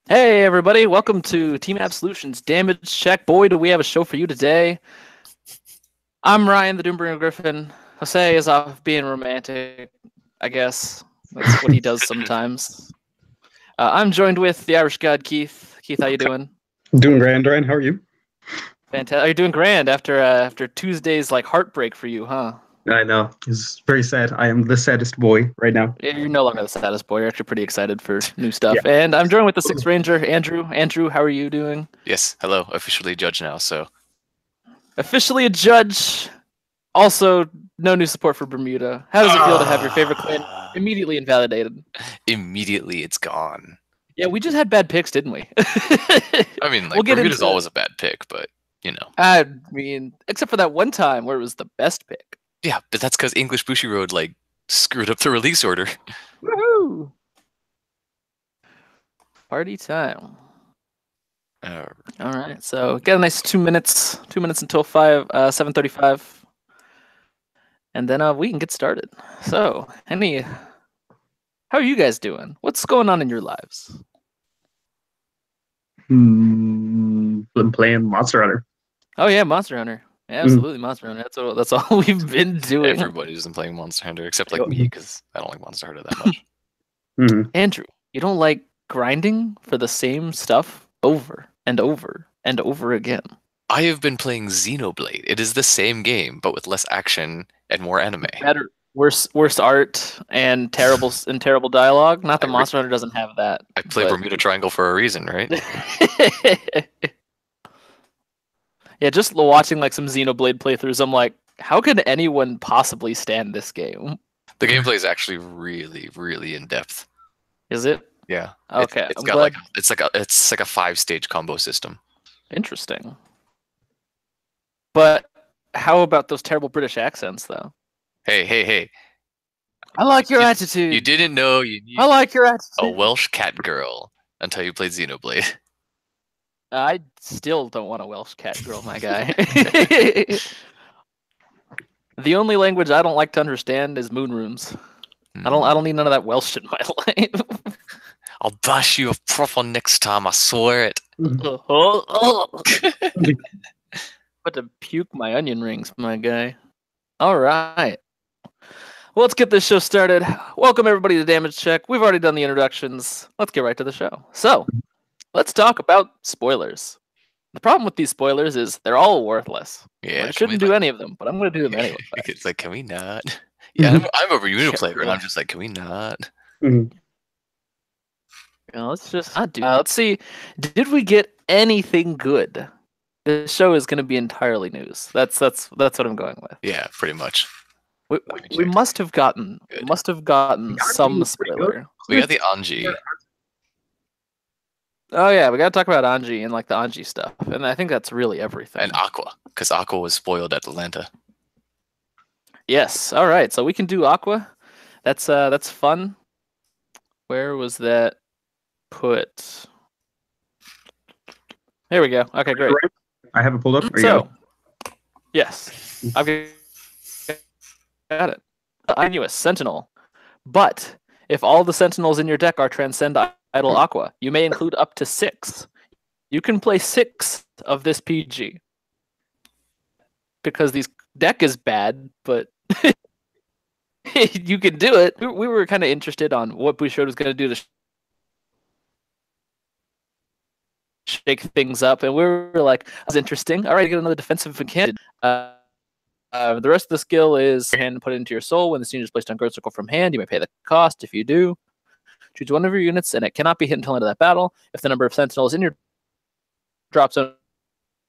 Hey everybody, welcome to Team Absolution's Damage Check. Boy, do we have a show for you today. I'm Ryan, the Doombringer Griffin. Jose is off being romantic, I guess. That's what he does sometimes. I'm joined with the Irish God, Keith. Keith, how you doing? Doing grand, Ryan. How are you? Fantastic. You're doing grand after Tuesday's heartbreak for you, huh? I know. It's very sad. I am the saddest boy right now. You're no longer the saddest boy. You're actually pretty excited for new stuff. Yeah. And I'm joined with the Sixth Ranger, Andrew. Andrew, how are you doing? Yes, hello. Officially judge now, so. Officially a judge. Also, no new support for Bermuda. How does it feel to have your favorite clan immediately invalidated? Immediately it's gone. Yeah, we just had bad picks, didn't we? I mean, We'll get Bermuda's into it. always a bad pick, but, you know. I mean, except for that one time where it was the best pick. Yeah, but that's because English Bushiroad, screwed up the release order. Woohoo! Party time. Uh, All right, so get a nice 2 minutes. 2 minutes until 7:35, and then we can get started. So, how are you guys doing? What's going on in your lives? I'm playing Monster Hunter. Oh yeah, Monster Hunter. Yeah, absolutely, Monster Hunter. That's all we've been doing. Everybody's been playing Monster Hunter, except me, because I don't like Monster Hunter that much. Andrew, you don't like grinding for the same stuff over and over and over again. I have been playing Xenoblade. It is the same game, but with less action and more anime. Better, worse art and terrible dialogue. Not that Monster Hunter doesn't have that. I play Bermuda Triangle for a reason, right? Yeah, just watching some Xenoblade playthroughs, I'm like, how could anyone possibly stand this game? The gameplay is actually really, really in depth. Is it? Yeah. Okay. It's got it's like a 5-stage combo system. Interesting. But how about those terrible British accents, though? Hey. I like your attitude. You didn't know you need I like your attitude. a Welsh cat girl until you played Xenoblade. I still don't want a Welsh cat girl, my guy. The only language I don't like to understand is moon runes. I don't need none of that Welsh in my life. I'll bash you a proper next time, I swear it. But to puke my onion rings, my guy. All right. Well, let's get this show started. Welcome everybody to Damage Check. We've already done the introductions. Let's get right to the show. So, let's talk about spoilers. The problem with these spoilers is they're all worthless. Yeah, I shouldn't do any of them, but I'm going to do them anyway. It's like, can we not? Yeah, I'm a Bermuda player, and I'm just like, can we not? Let's just not do. Let's see. Did we get anything good? This show is going to be entirely news. That's what I'm going with. Yeah, pretty much. We must have gotten some spoiler. We got the Anji. Oh yeah, we gotta talk about Anji and the Anji stuff, and I think that's really everything. And Aqua, because Aqua was spoiled at Atlanta. Yes. All right, so we can do Aqua. That's fun. Where was that put? There we go. Okay, great. I have it pulled up. So, yes, I've got it. I knew a Sentinel, but if all the Sentinels in your deck are Transcend Idol Aqua, you may include up to 6. You can play 6 of this PG. Because this deck is bad, but you can do it. We were kind of interested on what Bushiroad was going to do to shake things up, and we were like, that's interesting. All right, get another defensive mechanic. The rest of the skill is your hand and put it into your soul. When the unit is placed on guard circle from hand, you may pay the cost. If you do, choose one of your units, and it cannot be hit until the end of that battle. If the number of sentinels in your drop zone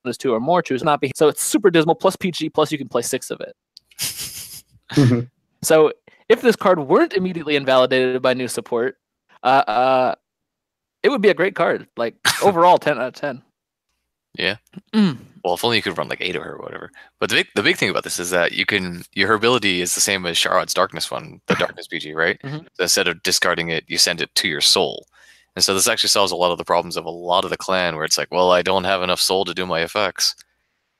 is 2 or more, choose not be hit. So it's super dismal, plus PG, plus you can play 6 of it. So if this card weren't immediately invalidated by new support, it would be a great card. Overall, 10 out of 10. Yeah. Well, if only you could run 8 of her or whatever. But the big thing about this is that her ability is the same as Sharad's Darkness one, the Darkness PG, right? So instead of discarding it, you send it to your soul. And so this actually solves a lot of the problems of a lot of the clan where it's like, well, I don't have enough soul to do my effects.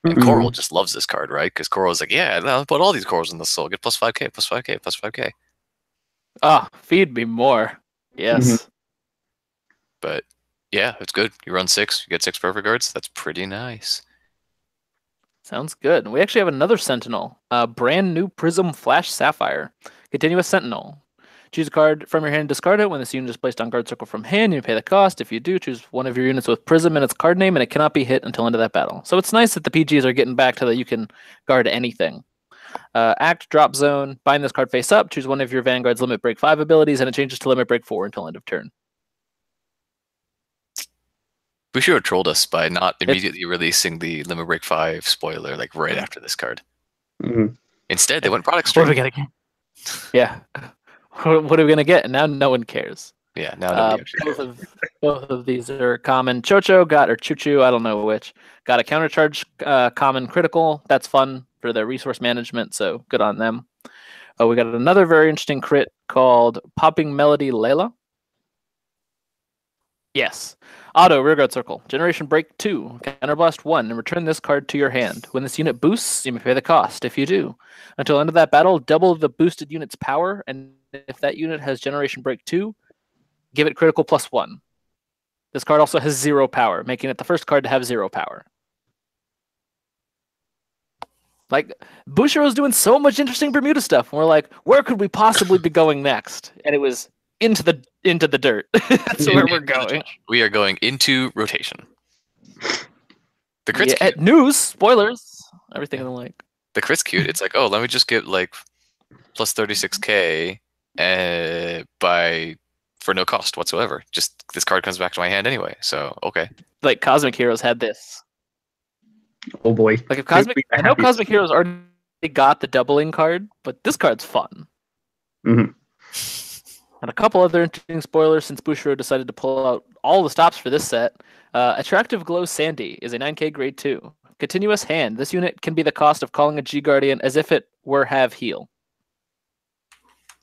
And Coral just loves this card, right? Because Coral's like, yeah, I'll put all these corals in the soul. Get plus 5k, plus 5k, plus 5k. Ah, feed me more. Yes. But Yeah, it's good. You run 6, you get 6 perfect guards. That's pretty nice. Sounds good. We actually have another Sentinel, brand new Prism Flash Sapphire, continuous Sentinel. Choose a card from your hand and discard it. When this unit is placed on guard circle from hand, you pay the cost. If you do, choose one of your units with Prism in its card name, and it cannot be hit until end of that battle. So it's nice that the PGs are getting back to that you can guard anything. Act, drop zone, bind this card face up, choose one of your Vanguard's Limit Break 5 abilities, and it changes to Limit Break 4 until end of turn. Bushiro trolled us by not immediately releasing the Limit Break 5 spoiler like right after this card. Mhm. Instead, they went product stream. What are we gonna get? Yeah. What are we gonna get? Now no one cares. Yeah, now nobody actually cares. Both of these are common. Chocho got, or Choo-Choo, I don't know which, got a countercharge common critical. That's fun for their resource management, so good on them. We got another very interesting crit called Popping Melody Layla. Yes. Auto, rearguard circle. Generation break 2. Counterblast 1, and return this card to your hand. When this unit boosts, you may pay the cost. If you do, until end of that battle, double the boosted unit's power, and if that unit has generation break 2, give it critical +1. This card also has 0 power, making it the first card to have 0 power. Like, Bushiro's doing so much interesting Bermuda stuff, and we're like, where could we possibly be going next? And it was into the dirt. That's where we're going. We are going into rotation. The crit's cute. News, spoilers, everything in the like. The crit's cute. It's like, oh, let me just get like plus 36k for no cost whatsoever. Just this card comes back to my hand anyway. So okay. Like Cosmic Heroes had this. Oh boy. Like if I know Cosmic Heroes already got the doubling card, but this card's fun. Mm-hmm. And a couple other interesting spoilers since Bushiro decided to pull out all the stops for this set. Attractive Glow Sandy is a 9k grade 2. Continuous hand. This unit can be the cost of calling a G-Guardian as if it were have heal.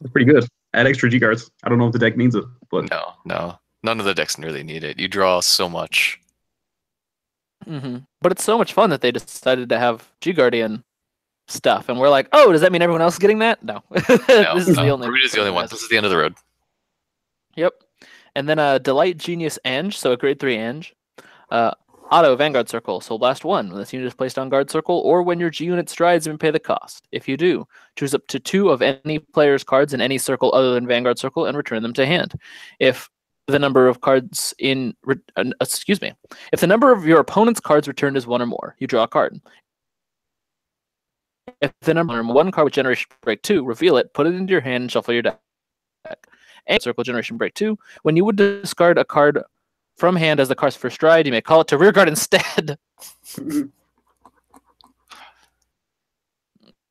That's pretty good. Add extra G-Guards. I don't know if the deck needs it, but No. None of the decks really need it. You draw so much. Mm-hmm. But it's so much fun that they decided to have G-Guardian stuff, and we're like, oh, does that mean everyone else is getting that? No. This is the only one. This is the end of the road. Yep. And then Delight Genius Ang, so a grade 3 Ang. Auto Vanguard Circle, Soul Blast 1. When this unit is placed on guard circle, or when your G unit strides, and pay the cost. If you do, choose up to 2 of any player's cards in any circle other than Vanguard Circle and return them to hand. If the number of cards if the number of your opponent's cards returned is 1 or more, you draw a card. If the number of 1 card with Generation Break 2, reveal it, put it into your hand, and shuffle your deck. And circle Generation Break 2. When you would discard a card from hand as the card's first stride, you may call it to rearguard instead.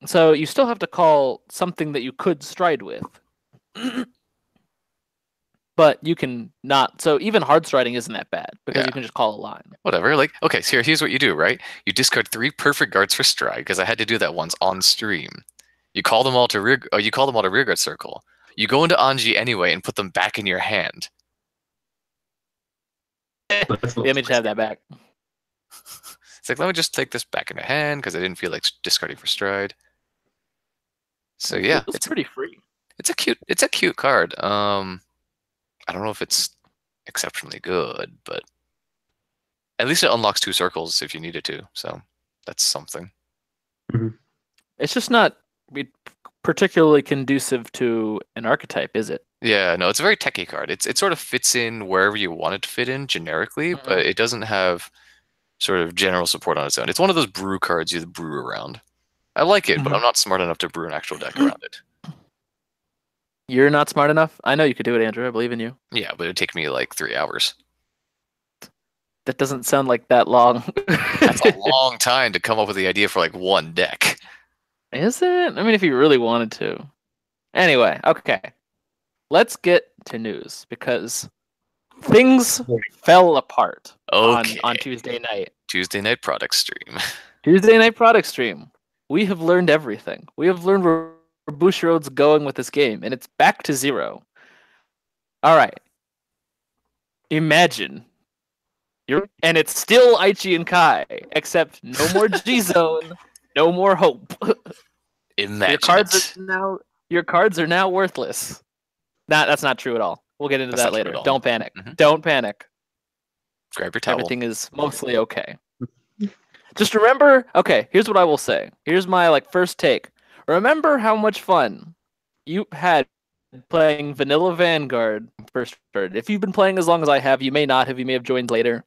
So you still have to call something that you could stride with. But you can not. So even hard striding isn't that bad because you can just call a line. Whatever. Like, okay, so here's what you do, right? You discard 3 perfect guards for stride because I had to do that once on stream. You call them all to rearguard circle. You go into Anji anyway and put them back in your hand. Let me just have that back. It's like, let me just take this back in my hand because I didn't feel like discarding for stride. So yeah, it's pretty free. It's a cute card. I don't know if it's exceptionally good, but at least it unlocks 2 circles if you needed to. So that's something. Mm-hmm. It's just not particularly conducive to an archetype, is it? Yeah, no, it's a very techie card. It sort of fits in wherever you want it to fit in generically, but it doesn't have sort of general support on its own. It's one of those brew cards you brew around. I like it, but I'm not smart enough to brew an actual deck around it. You're not smart enough? I know you could do it, Andrew. I believe in you. Yeah, but it'd take me like 3 hours. That doesn't sound like that long. That's a long time to come up with the idea for like 1 deck. Is it? I mean, if you really wanted to. Anyway, okay. Let's get to news because things fell apart on Tuesday night. Tuesday night product stream. Tuesday night product stream. We have learned everything. We have learned where Bushiroad's going with this game, and it's back to 0. All right. Imagine. And it's still Aichi and Kai, except no more G-Zone, no more hope. Imagine your cards are now worthless. That's not true at all. We'll get into that later. Don't panic. Don't panic. Grab your towel. Everything is mostly okay. Just remember, okay, here's what I will say. Here's my first take. Remember how much fun you had playing vanilla Vanguard first started. If you've been playing as long as I have, you may not have. You may have joined later.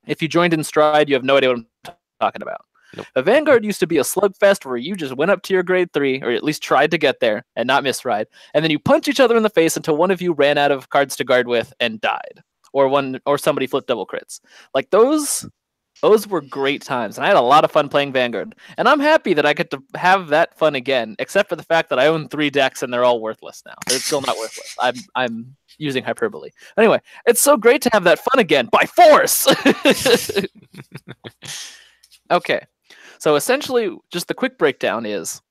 If you joined in stride, you have no idea what I'm talking about. Nope. A Vanguard used to be a slugfest where you just went up to your grade 3, or at least tried to get there and not miss ride, and then you punch each other in the face until one of you ran out of cards to guard with and died, or somebody flipped double crits. Like those were great times, and I had a lot of fun playing Vanguard. And I'm happy that I get to have that fun again, except for the fact that I own 3 decks and they're all worthless now. They're still not worthless. I'm using hyperbole. Anyway, it's so great to have that fun again by force. Okay, so essentially, just the quick breakdown is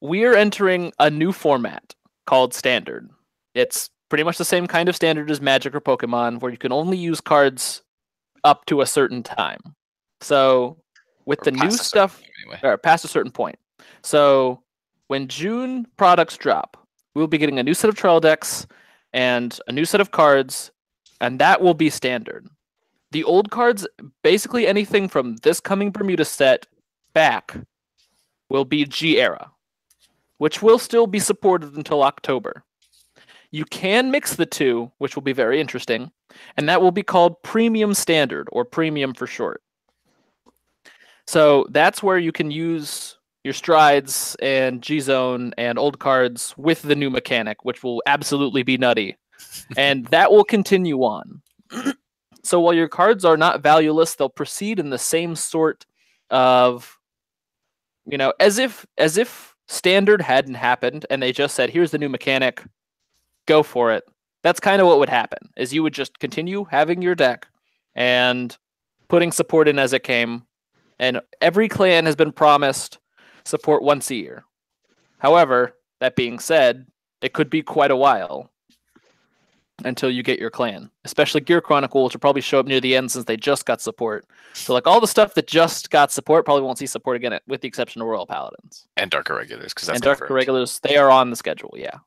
we're entering a new format called Standard. It's pretty much the same kind of standard as Magic or Pokemon, where you can only use cards up to a certain time. So with the new stuff, or past a certain point. So when June products drop, we'll be getting a new set of trial decks and a new set of cards, and that will be standard. The old cards, basically anything from this coming Bermuda set back, will be G era, which will still be supported until October. You can mix the two, which will be very interesting, and that will be called Premium Standard, or Premium for short. So that's where you can use your Strides and G-Zone and old cards with the new mechanic, which will absolutely be nutty. And that will continue on. So while your cards are not valueless, they'll proceed in the same sort of, as if Standard hadn't happened and they just said, here's the new mechanic, go for it. That's kind of what would happen, is you would just continue having your deck and putting support in as it came. And every clan has been promised support once a year. However, that being said, it could be quite a while until you get your clan, especially Gear Chronicle, which will probably show up near the end since they just got support. So all the stuff that just got support probably won't see support again, with the exception of Royal Paladins. And Dark Irregulars, because that's and Dark Irregulars, they are on the schedule, yeah.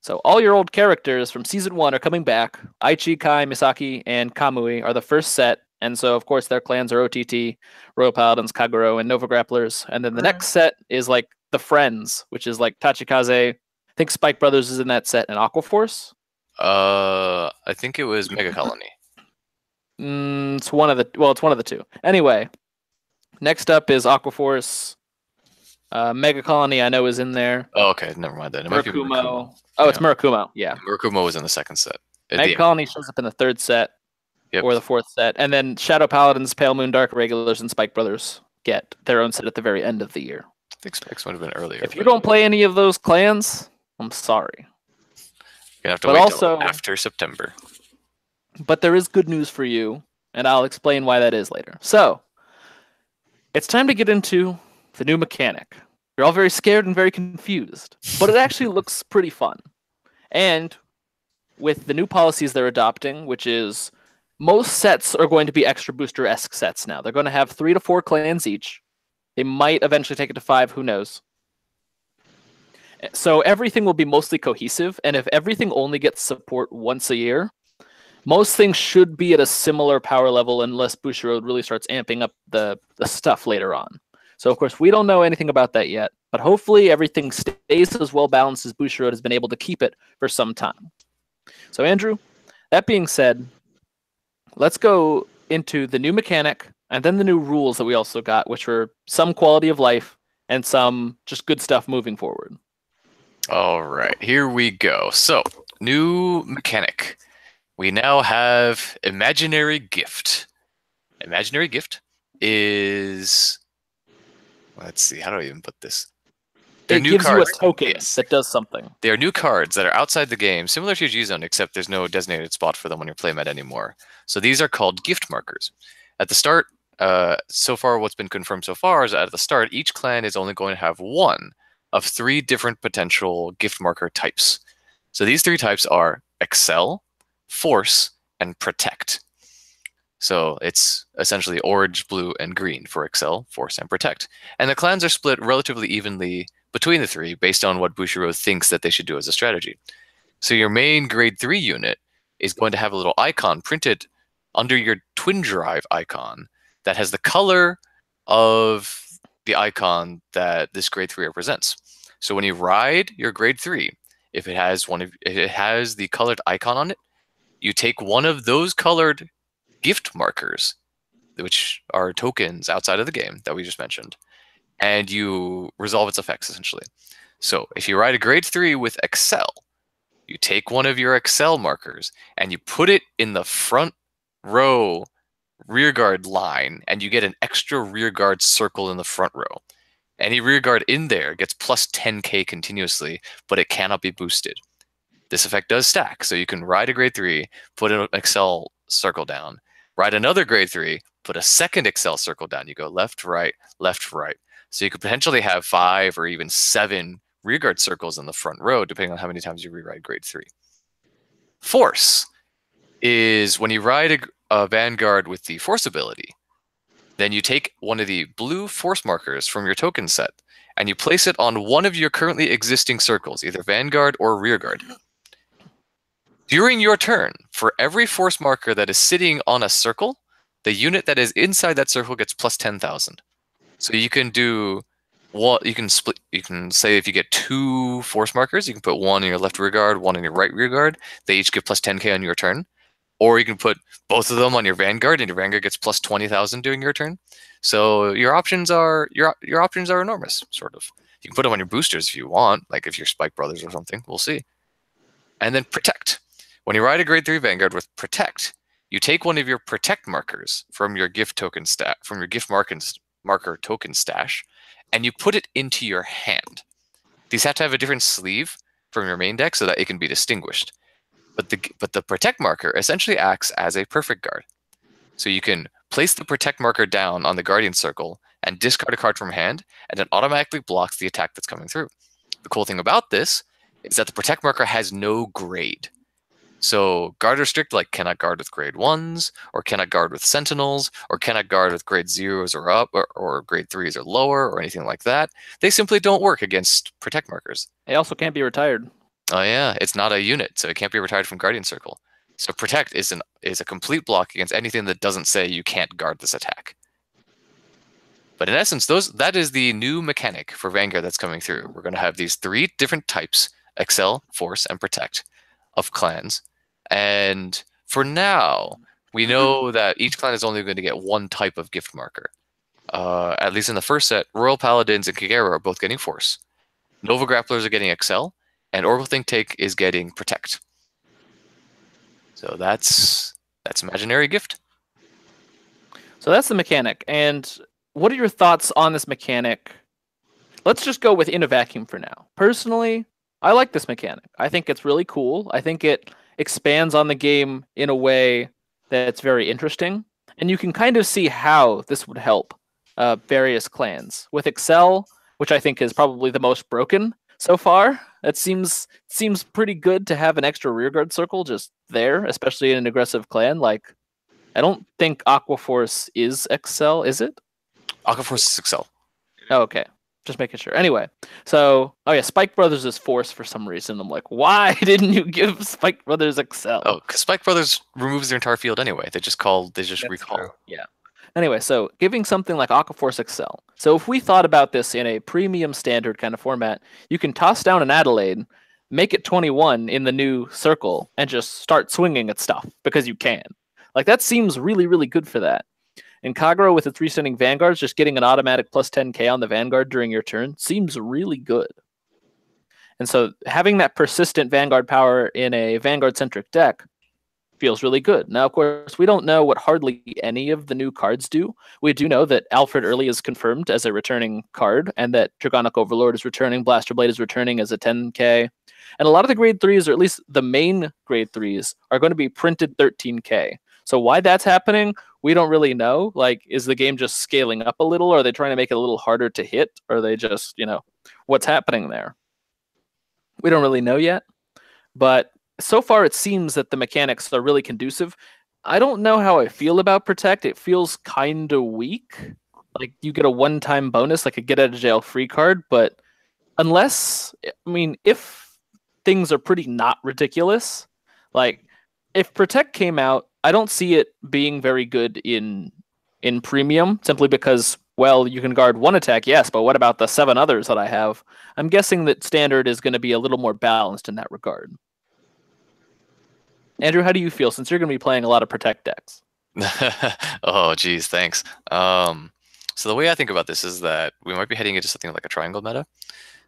So all your old characters from Season 1 are coming back. Aichi, Kai, Misaki, and Kamui are the first set, and so of course their clans are OTT, Royal Paladins, Kagero, and Nova Grapplers. And then the next set is the Friends, which is Tachikaze. I think Spike Brothers is in that set, and Aqua Force. I think it was Mega Colony. It's one of the two. Anyway, next up is Aqua Force. Mega Colony, I know, is in there. Oh, okay, never mind that. It might be Murakumo. Oh, it's Murakumo. Yeah, Murakumo was in the second set. Mega Colony shows up in the third set, or the fourth set, and then Shadow Paladins, Pale Moon, Dark Regulars, and Spike Brothers get their own set at the very end of the year. I think Spikes would have been earlier. If you don't play any of those clans, I'm sorry. You're gonna have to wait till after September. But there is good news for you, and I'll explain why that is later. So, it's time to get into the new mechanic. You're all very scared and very confused, but it actually looks pretty fun. And with the new policies they're adopting, which is most sets are going to be extra booster-esque sets now. They're going to have 3 to 4 clans each. They might eventually take it to 5, who knows. So everything will be mostly cohesive, and if everything only gets support once a year, most things should be at a similar power level unless Bushiroad really starts amping up the stuff later on. So, of course, we don't know anything about that yet, but hopefully everything stays as well-balanced as Bushiroad has been able to keep it for some time. So, Andrew, that being said, let's go into the new mechanic and then the new rules that we also got, which were some quality of life and some just good stuff moving forward. All right, here we go. So, new mechanic. We now have Imaginary Gift. Imaginary Gift is... Let's see, how do I even put this? It gives you a token that does something. They are new cards that are outside the game, similar to your G-Zone, except there's no designated spot for them on your playmat anymore. So these are called gift markers. At the start, so far what's been confirmed so far is at the start, each clan is only going to have 1 of 3 different potential gift marker types. So these 3 types are Excel, Force, and Protect. So it's essentially orange, blue, and green for Excel, Force, and Protect. And the clans are split relatively evenly between the 3 based on what Bushiroad thinks that they should do as a strategy. So your main grade 3 unit is going to have a little icon printed under your twin drive icon that has the color of the icon that this grade 3 represents. So when you ride your grade 3, if it has the colored icon on it, you take one of those colored gift markers, which are tokens outside of the game that we just mentioned, and you resolve its effects essentially. So if you ride a grade 3 with Excel, you take one of your Excel markers and you put it in the front row rearguard line, and you get an extra rearguard circle in the front row. Any rearguard in there gets plus 10k continuously, but it cannot be boosted. This effect does stack, so you can ride a grade 3, put an Excel circle down, ride another grade 3, put a second Excel circle down. You go left, right, left, right. So you could potentially have 5 or even 7 rearguard circles in the front row, depending on how many times you reride grade 3. Force is when you ride a Vanguard with the Force ability, then you take one of the blue Force markers from your token set and you place it on one of your currently existing circles, either Vanguard or Rearguard. During your turn, for every Force marker that is sitting on a circle, the unit that is inside that circle gets plus 10,000. So you can do what you can split. You can say if you get 2 Force markers, you can put one in your left rearguard, one in your right rearguard. They each give plus 10k on your turn. Or you can put both of them on your Vanguard, and your Vanguard gets plus 20,000 during your turn. So your options are enormous, sort of. You can put them on your boosters if you want, like if you're Spike Brothers or something. We'll see. And then Protect. When you ride a grade 3 Vanguard with Protect, you take one of your Protect markers from your gift token marker token stash, and you put it into your hand. These have to have a different sleeve from your main deck so that it can be distinguished. But the Protect marker essentially acts as a perfect guard. So you can place the Protect marker down on the Guardian Circle and discard a card from hand, and it automatically blocks the attack that's coming through. The cool thing about this is that the Protect marker has no grade. So guard restrict, like cannot guard with grade 1s, or cannot guard with Sentinels, or cannot guard with grade 0s or up, or grade 3s or lower, or anything like that. They simply don't work against Protect markers. They also can't be retired. Oh yeah, it's not a unit, so it can't be retired from Guardian Circle. So Protect is a complete block against anything that doesn't say you can't guard this attack. But in essence, that is the new mechanic for Vanguard that's coming through. We're going to have these 3 different types, Excel, Force, and Protect, of clans. And for now, we know that each clan is only going to get 1 type of gift marker. At least in the first set, Royal Paladins and Kagero are both getting Force. Nova Grapplers are getting Excel, and Oracle Think Tank is getting Protect. So that's Imaginary Gift. So that's the mechanic. And what are your thoughts on this mechanic? Let's just go with in a vacuum for now. Personally, I like this mechanic. I think it's really cool. I think it expands on the game in a way that's very interesting. And you can kind of see how this would help various clans. With Excel, which I think is probably the most broken so far, it seems pretty good to have an extra rearguard circle just there, especially in an aggressive clan. Like, I don't think Aqua Force is Excel, is it? Aqua Force is Excel. Oh, okay. Just making sure. Anyway, so, oh yeah, Spike Brothers is Force for some reason. I'm like, why didn't you give Spike Brothers Excel? Oh, because Spike Brothers removes their entire field anyway. They just recall. True. Yeah. Anyway, so giving something like Aqua Force Excel. So if we thought about this in a premium standard kind of format, you can toss down an Adelaide, make it 21 in the new circle, and just start swinging at stuff because you can. Like, that seems really, really good for that. And Kagero with its resending Vanguards, just getting an automatic plus 10k on the Vanguard during your turn seems really good. And so having that persistent Vanguard power in a Vanguard-centric deck feels really good. Now, of course, we don't know what hardly any of the new cards do. We do know that Alfred Early is confirmed as a returning card, and that Dragonic Overlord is returning, Blaster Blade is returning as a 10k. And a lot of the grade 3s, or at least the main grade 3s, are going to be printed 13k. So why that's happening, we don't really know. Like, is the game just scaling up a little? Or are they trying to make it a little harder to hit? Or are they just, what's happening there? We don't really know yet. But so far, it seems that the mechanics are really conducive. I don't know how I feel about Protect. It feels kind of weak. Like, you get a one-time bonus, like a get-out-of-jail-free card. But if things are pretty not ridiculous, like, if Protect came out, I don't see it being very good in Premium, simply because, well, you can guard one attack, yes, but what about the 7 others that I have? I'm guessing that Standard is going to be a little more balanced in that regard. Andrew, how do you feel, since you're going to be playing a lot of Protect decks? Oh, geez, thanks. So the way I think about this is that we might be heading into something like a triangle meta.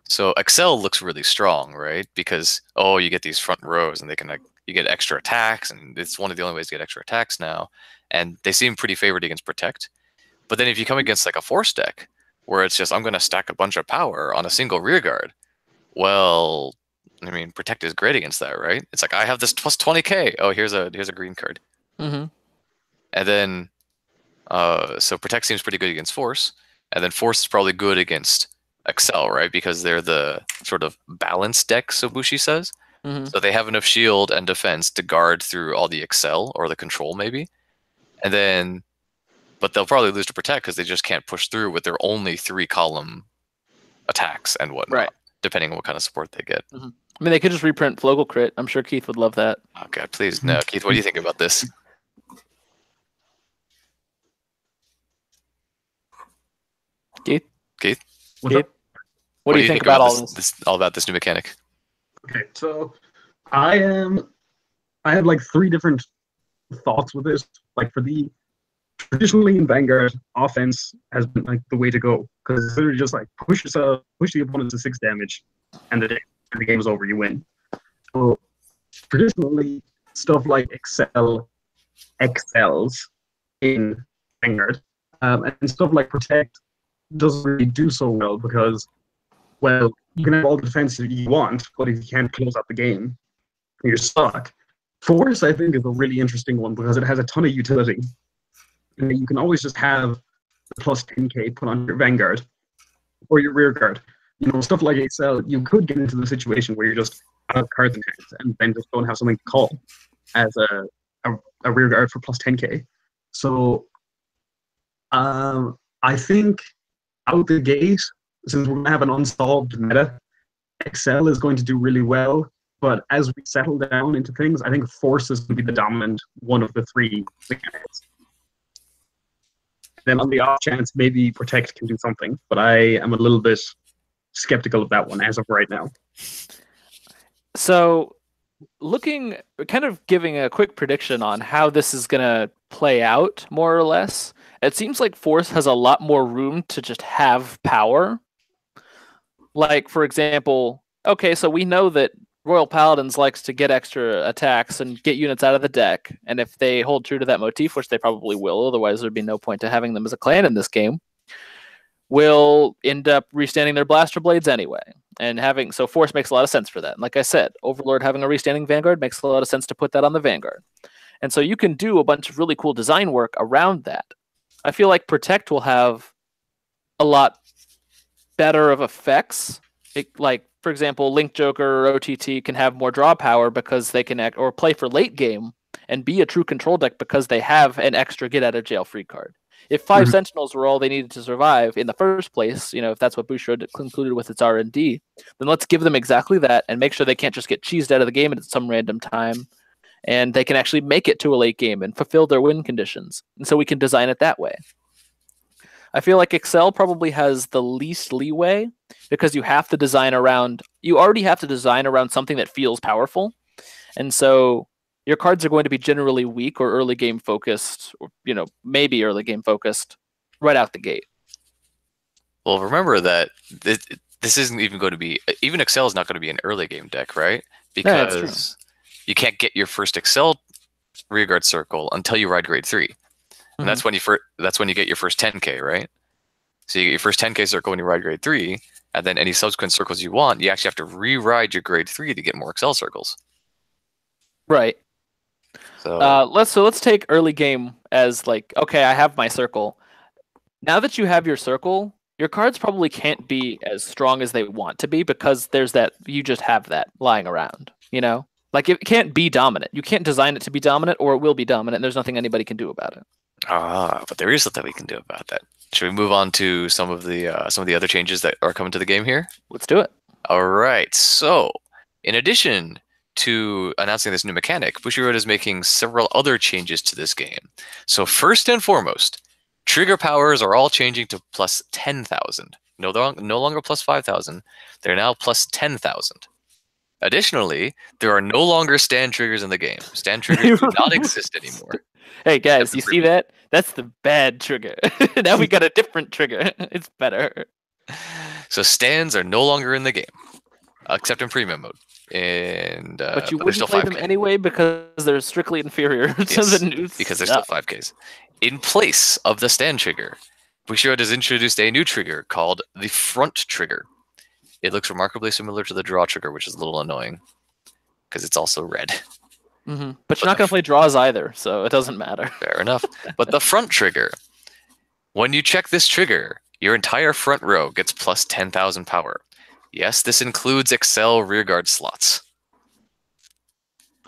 So Excel looks really strong, right? Because, oh, you get these front rows, and they can, like, you get extra attacks, and it's one of the only ways to get extra attacks now. And they seem pretty favored against Protect. But then if you come against like a Force deck, where it's just, I'm going to stack a bunch of power on a single rear guard, well, I mean, Protect is great against that, right? It's like, I have this plus 20k. Oh, here's a green card. Mm-hmm. And then, so Protect seems pretty good against Force, and then Force is probably good against Excel, right? Because they're the sort of balanced deck, so Bushi says. Mm-hmm. So they have enough shield and defense to guard through all the Excel or the control, maybe. And then, but they'll probably lose to Protect because they just can't push through with their only 3-column attacks and whatnot, right, depending on what kind of support they get. Mm-hmm. I mean, they could just reprint Flogal Crit. I'm sure Keith would love that. Oh, God, please. No, Keith, what do you think about this? Keith? What's Keith? up? What do you think about all this? All about this new mechanic? Okay, so I have like 3 different thoughts with this. Like, traditionally in Vanguard, offense has been like the way to go, because it's literally just like push the opponent to 6 damage, and the game is over. You win. So traditionally, stuff like Excel excels in Vanguard, and stuff like Protect doesn't really do so well because, well, you can have all the defense you want, but if you can't close out the game, you're stuck. Force, I think, is a really interesting one because it has a ton of utility. And you can always just have the plus 10k put on your Vanguard or your rear guard. You know, stuff like Excel, you could get into the situation where you're just out of cards in hand and then just don't have something to call as a rear guard for plus 10k. So I think out the gate, since we're going to have an unsolved meta, Excel is going to do really well. But as we settle down into things, I think Force is going to be the dominant one of the 3 mechanics. Then on the off chance, maybe Protect can do something. But I am a little bit skeptical of that one as of right now. So, kind of giving a quick prediction on how this is going to play out, more or less, it seems like Force has a lot more room to just have power. Like, for example, okay, so we know that Royal Paladins likes to get extra attacks and get units out of the deck, and if they hold true to that motif, which they probably will, otherwise there'd be no point to having them as a clan in this game, will end up restanding their Blaster Blades anyway. And so Force makes a lot of sense for that. And like I said, Overlord having a restanding Vanguard makes a lot of sense to put that on the Vanguard. And so you can do a bunch of really cool design work around that. I feel like Protect will have a lot better of effects. Like, for example, Link Joker or OTT can have more draw power because they can or play for late game and be a true control deck because they have an extra get out of jail free card. If 5 Sentinels were all they needed to survive in the first place, you know, if that's what Bushiroad concluded with its R&D, then let's give them exactly that and make sure they can't just get cheesed out of the game at some random time, and they can actually make it to a late game and fulfill their win conditions. And so we can design it that way. I feel like Excel probably has the least leeway because you already have to design around something that feels powerful. And so your cards are going to be generally weak or early game focused, or, you know, maybe early game focused right out the gate. Well, remember that this isn't even going to be, even Excel is not going to be an early game deck, right? Because you can't get your first Excel rearguard circle until you ride grade 3. And that's when you get your first 10k, right? So you get your first 10k circle when you ride grade 3, and then any subsequent circles you want, you actually have to re-ride your grade 3 to get more Excel circles. Right. So let's take early game as like, okay, I have my circle. Now that you have your circle, your cards probably can't be as strong as they want to be because there's that, you just have that lying around, you know? Like, it can't be dominant. You can't design it to be dominant, or it will be dominant, and there's nothing anybody can do about it. but there is something we can do about that. Should we move on to some of the other changes that are coming to the game here? Let's do it. All right. So, in addition to announcing this new mechanic, Bushiroad is making several other changes to this game. So first and foremost, trigger powers are all changing to plus 10,000. No longer plus 5,000. They're now plus 10,000. Additionally, there are no longer stand triggers in the game. Stand triggers do not exist anymore. Hey guys, you see that? That's the bad trigger. Now we got a different trigger. It's better. So stands are no longer in the game, except in premium mode. And but you wouldn't play them anyway because they're strictly inferior to the new because they're still 5Ks. In place of the stand trigger, Bushiroad has introduced a new trigger called the front trigger. It looks remarkably similar to the draw trigger, which is a little annoying because it's also red. Mm-hmm. But you're not going to play draws either, so it doesn't matter. Fair enough. But the front trigger, when you check this trigger, your entire front row gets plus 10,000 power. Yes, this includes Excel rearguard slots.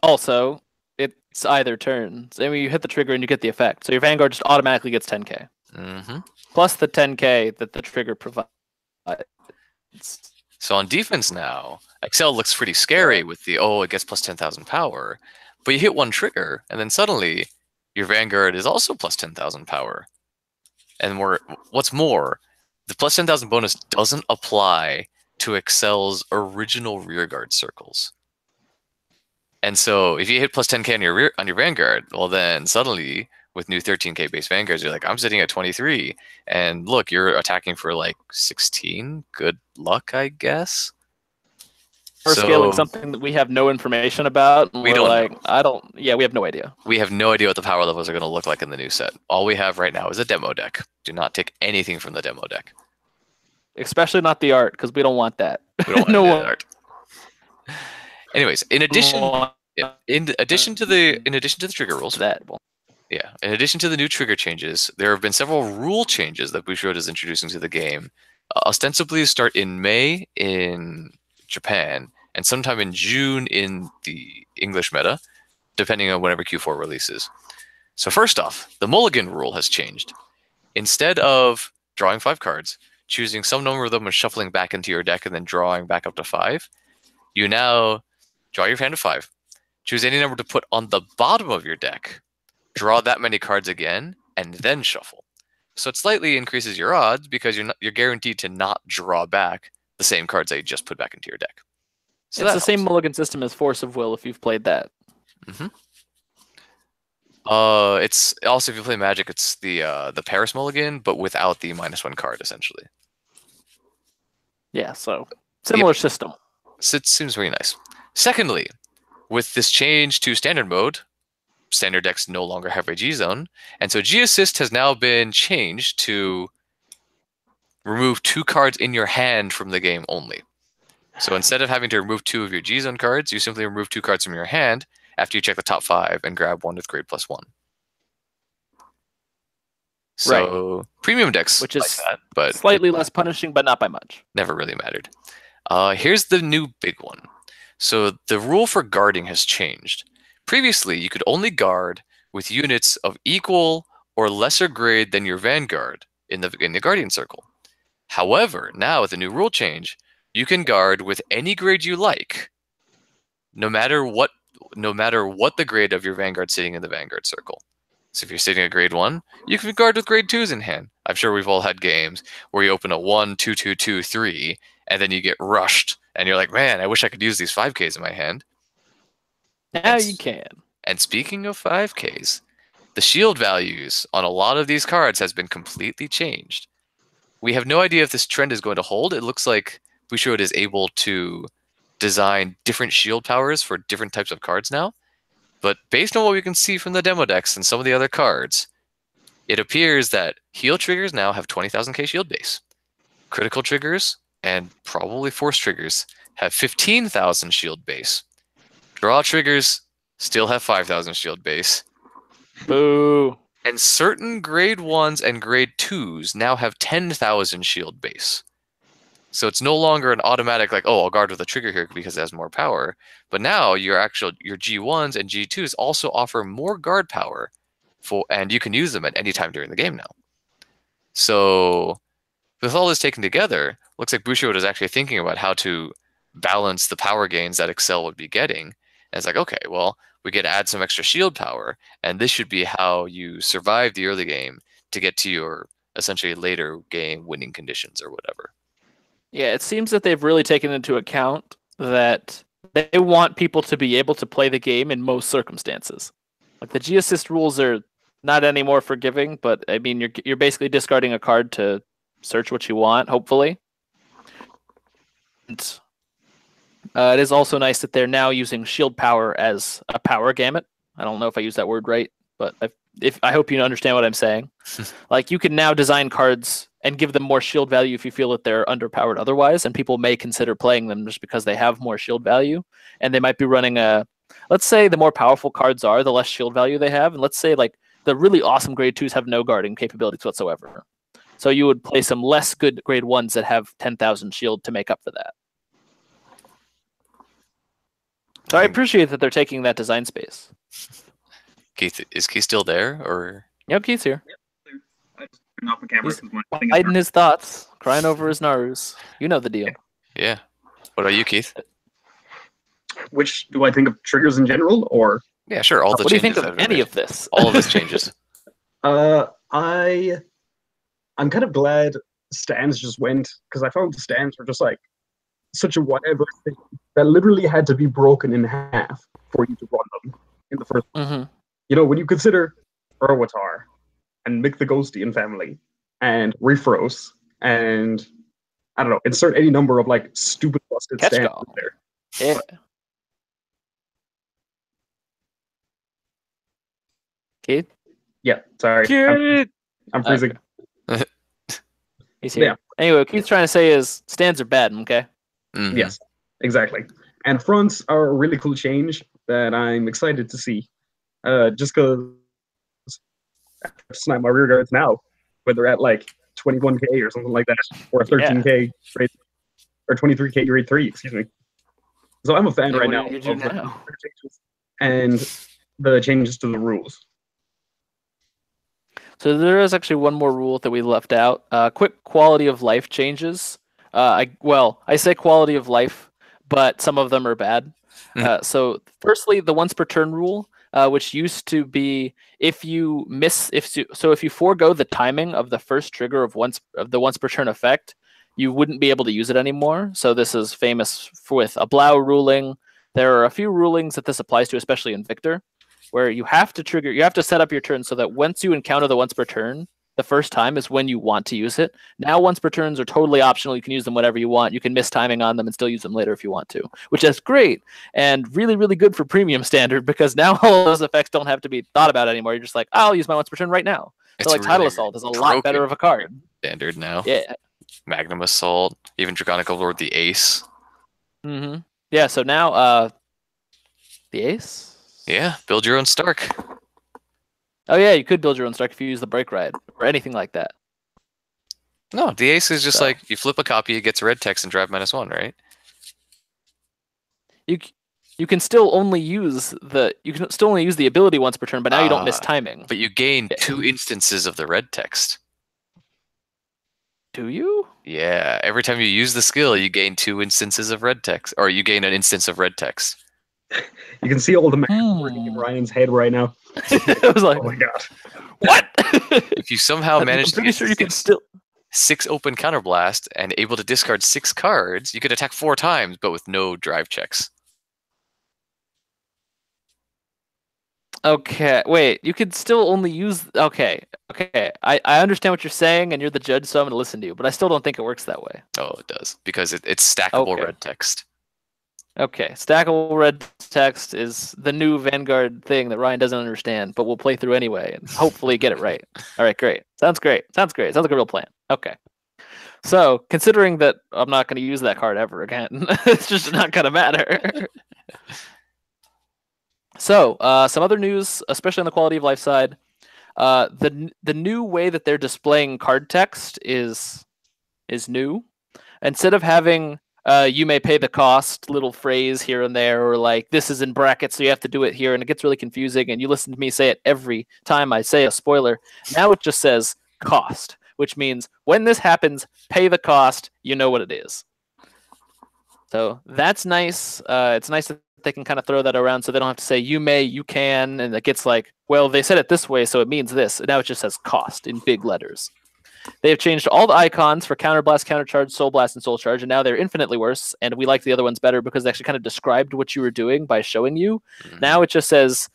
Also, it's either turns. I mean, you hit the trigger and you get the effect. So your Vanguard just automatically gets 10k. Mm-hmm. Plus the 10k that the trigger provides. So on defense now, Excel looks pretty scary with the, it gets plus 10,000 power. But you hit one trigger, and then suddenly your Vanguard is also plus 10,000 power. And what's more, the plus 10,000 bonus doesn't apply to Excel's original rearguard circles. And so if you hit plus 10k on your Vanguard, well then suddenly with new 13k base Vanguards, you're like, I'm sitting at 23, and look, you're attacking for like 16. Good luck, I guess. Or scaling something that we have no information about. We don't know. We have no idea. We have no idea what the power levels are going to look like in the new set. All we have right now is a demo deck. Do not take anything from the demo deck. Especially not the art, because we don't want that. We don't want that art. Anyways, in addition to the trigger rules, in addition to the new trigger changes, there have been several rule changes that Bushiroad is introducing to the game. Ostensibly start in May in Japan, and sometime in June in the English meta, depending on whenever Q4 releases. So first off, the mulligan rule has changed. Instead of drawing 5 cards, choosing some number of them and shuffling back into your deck and then drawing back up to 5, you now draw your hand of 5, choose any number to put on the bottom of your deck, draw that many cards again, and then shuffle. So it slightly increases your odds because you're guaranteed to not draw back the same cards that you just put back into your deck. So it's the same mulligan system as Force of Will if you've played that. Mm-hmm. It's also, if you play Magic, it's the Paris mulligan, but without the -1 card, essentially. Yeah, so similar system. So it seems very nice. Secondly, with this change to standard mode, standard decks no longer have a G zone, and so G assist has now been changed to remove 2 cards in your hand from the game only. So instead of having to remove 2 of your G zone cards, you simply remove 2 cards from your hand after you check the top 5 and grab one with grade +1. So premium decks, which is like that, but slightly less punishing, but not by much. Never really mattered. Here's the new big one. So the rule for guarding has changed. Previously, you could only guard with units of equal or lesser grade than your Vanguard in the Guardian Circle. However, now with the new rule change, you can guard with any grade you like, no matter what the grade of your Vanguard sitting in the Vanguard Circle. So if you're sitting at grade 1, you can guard with grade 2s in hand. I'm sure we've all had games where you open a 1, 2, 2, 2, 3, and then you get rushed, and you're like, man, I wish I could use these 5Ks in my hand. Now you can. And speaking of 5Ks, the shield values on a lot of these cards has been completely changed. We have no idea if this trend is going to hold. It looks like Bushiroad is able to design different shield powers for different types of cards now. But based on what we can see from the demo decks and some of the other cards, it appears that heal triggers now have 20,000k shield base. Critical triggers and probably force triggers have 15,000 shield base. Draw triggers still have 5,000 shield base. Boo. And certain grade 1s and grade 2s now have 10,000 shield base. So it's no longer an automatic like, oh, I'll guard with a trigger here because it has more power. But now your G1s and G2s also offer more guard power, and you can use them at any time during the game now. So with all this taken together, looks like Bushiroad is actually thinking about how to balance the power gains that Excel would be getting, And it's like, okay, well, we get to add some extra shield power, and this should be how you survive the early game to get to your essentially later game winning conditions or whatever. Yeah, it seems that they've really taken into account that they want people to be able to play the game in most circumstances. Like the G-assist rules are not any more forgiving, but I mean you're basically discarding a card to search what you want, hopefully. And, it is also nice that they're now using shield power as a power gamut. I don't know if I use that word right, but I hope you understand what I'm saying. Like you can now design cards and give them more shield value if you feel that they're underpowered otherwise, and people may consider playing them just because they have more shield value, and they might be running let's say the more powerful cards are, the less shield value they have, and let's say like the really awesome grade 2s have no guarding capabilities whatsoever. So you would play some less good grade 1s that have 10,000 shield to make up for that. So I appreciate that they're taking that design space. Keith, is Keith still there, or? Yep, Keith's here. I just turned off the camera. He's hiding his thoughts, crying over his Narus. You know the deal. Yeah. What about you, Keith? Which do I think of triggers in general, or? Yeah, sure. All the what do you changes think of any of this? All of this changes. I'm kind of glad stands just went, because I found the stands were just like such a whatever thing that literally had to be broken in half for you to run them in the first place. Mm-hmm. You know, when you consider Erwatar and Mick the Ghostian family and Refros and I don't know, insert any number of like stupid busted stands there. Yeah. Keith? Yeah, sorry. I'm freezing. Okay. He's here. Yeah. Anyway, what Keith's trying to say is stands are bad, okay? Mm-hmm. Yes, exactly. And fronts are a really cool change that I'm excited to see. Just because I have to snipe my rear guards now, when they're at like 21k or something like that, or 13k grade, or 23k grade 3, excuse me. So I'm a fan right now of the changes and the changes to the rules. So there is actually one more rule that we left out. Quick quality of life changes. I say quality of life, but some of them are bad. So firstly, the once per turn rule, which used to be if you forego the timing of the first trigger of the once per turn effect, you wouldn't be able to use it anymore. So this is famous with a Blau ruling. There are a few rulings that this applies to, especially in Victor, where you have to set up your turn so that once you encounter the once per turn, the first time is when you want to use it. Now once per turns are totally optional. You can use them whenever you want. You can miss timing on them and still use them later if you want to, which is great and really, really good for premium standard because now all those effects don't have to be thought about anymore. You're just like, I'll use my once per turn right now. So like Tidal Assault is a lot better of a card. Standard now. Yeah. Magnum Assault, even Draconic Lord the Ace. Mm-hmm. Yeah, so now the Ace? Yeah, build your own Stark. Oh yeah, you could build your own Stark if you use the Break Ride or anything like that. No, the Ace is just like you flip a copy, it gets red text and drive -1, right? You can still only use the ability once per turn, but now you don't miss timing. But you gain 2 instances of the red text. Do you? Yeah, every time you use the skill, you gain 2 instances of red text, or you gain an instance of red text. You can see all the math working in Ryan's head right now. I was like, oh my god. What? If you somehow manage to get sure you can still 6 open counterblast and able to discard 6 cards, you could attack 4 times, but with no drive checks. Okay, wait. You could still only use. Okay. I understand what you're saying, and you're the judge, so I'm going to listen to you. But I still don't think it works that way. Oh, it does because it's stackable red text. Okay, stackable red text is the new Vanguard thing that Ryan doesn't understand, but we'll play through anyway and hopefully get it right. All right, great. Sounds great. Sounds like a real plan. Okay. So, considering that I'm not going to use that card ever again, it's just not going to matter. So, some other news, especially on the quality of life side. The new way that they're displaying card text is new. Instead of having you may pay the cost little phrase here and there, or like this is in brackets, so you have to do it here, and it gets really confusing, and you listen to me say it every time I say a spoiler. Now it just says cost, which means when this happens, pay the cost, you know what it is. So that's nice. It's nice that they can kind of throw that around, so they don't have to say you may, you can, and it gets like, well, they said it this way, so it means this. And now it just says cost in big letters. They have changed all the icons for Counterblast, Countercharge, Soul Blast, and Soul Charge, and now they're infinitely worse. And we like the other ones better because they actually kind of described what you were doing by showing you. Mm-hmm. Now it just says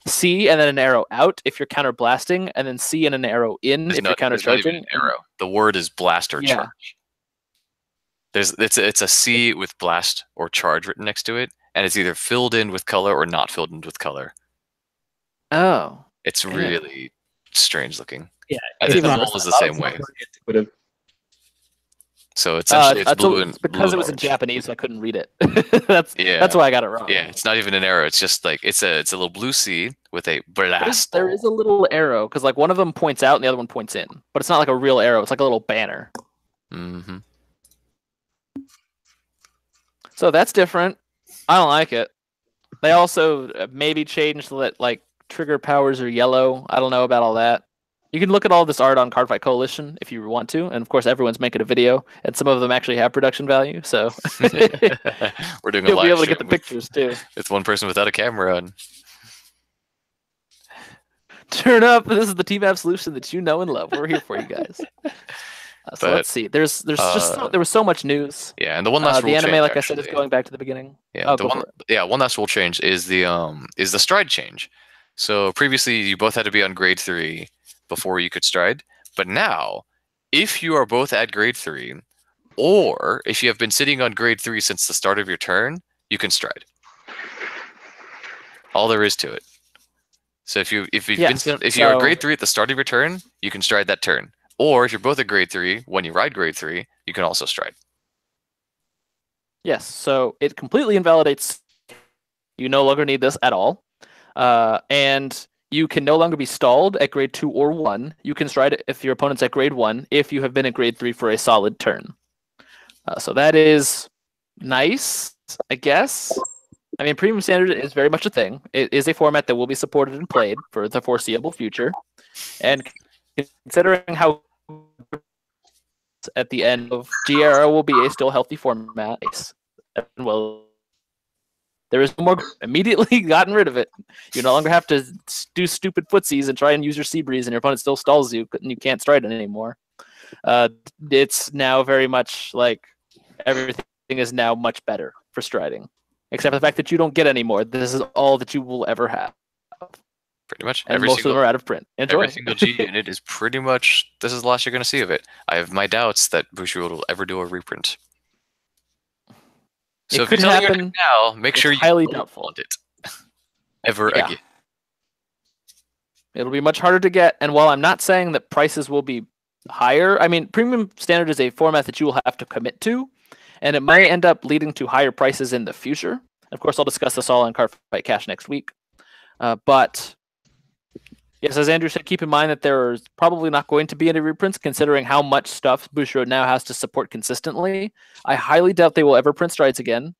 C and then an arrow out if you're counterblasting, and then C and an arrow in if you're countercharging. Arrow. The word is blast or charge. It's a C with blast or charge written next to it, and it's either filled in with color or not filled in with color. Oh. It's really strange looking. Yeah. And the null is the same way. So essentially it's blue and because blue it was in Japanese, so I couldn't read it. That's why I got it wrong. Yeah, it's not even an arrow. It's just like it's a little blue C with a blast. There is a little arrow because like one of them points out and the other one points in, but it's not like a real arrow. It's like a little banner. Mm-hmm. So that's different. I don't like it. They also maybe changed that like trigger powers are yellow. I don't know about all that. You can look at all this art on Cardfight Coalition if you want to, and of course everyone's making a video, and some of them actually have production value. So we're doing a you'll live be able to stream get the pictures too. It's one person without a camera on. Turn up! This is the Team Absolution that you know and love. We're here for you guys. So let's see. There was so much news. Yeah, and the one last rule the anime, change, like I said, is going back to the beginning. Yeah, one last rule change is the stride change. So previously you both had to be on grade 3 before you could stride, but now if you are both at grade 3, or if you have been sitting on grade 3 since the start of your turn, you can stride. All there is to it. So if you're at grade 3 at the start of your turn, you can stride that turn. Or if you're both at grade 3, when you ride grade 3, you can also stride. Yes, so it completely invalidates. You no longer need this at all. And you can no longer be stalled at grade 2 or 1. You can stride if your opponent's at grade 1 if you have been at grade 3 for a solid turn. So that is nice, I guess. I mean, Premium Standard is very much a thing. It is a format that will be supported and played for the foreseeable future. And considering how at the end of G era will be a still healthy format, well, there is no more. Immediately gotten rid of it. You no longer have to do stupid footsies and try and use your Sea Breeze, and your opponent still stalls you, and you can't stride it anymore. It's now very much like everything is now much better for striding, except for the fact that you don't get any more. This is all that you will ever have. Pretty much. And most of them are out of print. Enjoy. Every single G unit is pretty much, this is the last you're going to see of it. I have my doubts that Bushiroad will ever do a reprint. So if you're selling your deck now, make sure you highly doubtful. Want it ever again. It'll be much harder to get, and while I'm not saying that prices will be higher, I mean, Premium Standard is a format that you will have to commit to, and it might end up leading to higher prices in the future. Of course, I'll discuss this all on Cardfight Cash next week. But yes, as Andrew said, keep in mind that there is probably not going to be any reprints, considering how much stuff Bushiroad now has to support consistently. I highly doubt they will ever print strides again.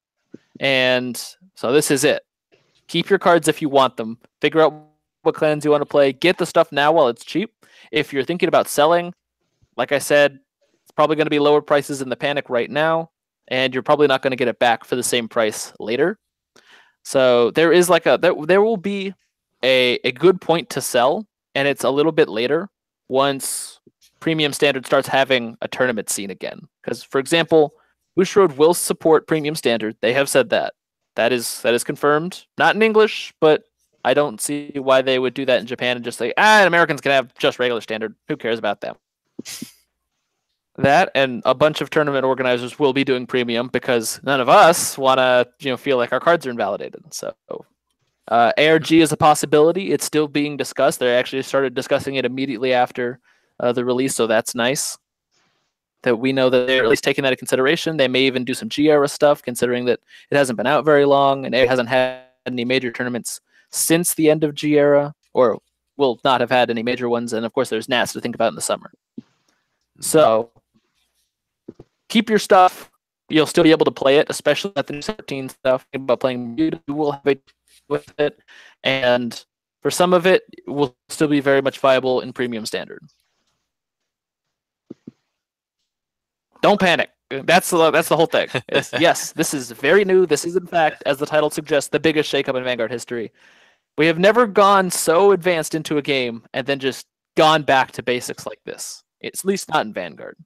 And so this is it. Keep your cards if you want them. Figure out what clans you want to play. Get the stuff now while it's cheap. If you're thinking about selling, like I said, it's probably going to be lower prices in the panic right now, and you're probably not going to get it back for the same price later. So there is like there will be a good point to sell, and it's a little bit later once Premium Standard starts having a tournament scene again. Because, for example, Bushiroad will support Premium Standard. They have said that. That is confirmed. Not in English, but I don't see why they would do that in Japan and just say, Americans can have just regular Standard. Who cares about them? That and a bunch of tournament organizers will be doing Premium because none of us want to feel like our cards are invalidated. So ARG is a possibility. It's still being discussed. They actually started discussing it immediately after the release, so that's nice. That we know that they're at least taking that into consideration. They may even do some G-era stuff, considering that it hasn't been out very long and it hasn't had any major tournaments since the end of G-era, or will not have had any major ones. And of course, there's Nats to think about in the summer. So keep your stuff. You'll still be able to play it, especially at the new 17 stuff. About playing, you will have a with it, and for some of it will still be very much viable in Premium Standard. Don't panic. That's the whole thing. Yes, this is very new. This is, in fact, as the title suggests, the biggest shakeup in Vanguard history. We have never gone so advanced into a game and then just gone back to basics like this. It's at least not in Vanguard.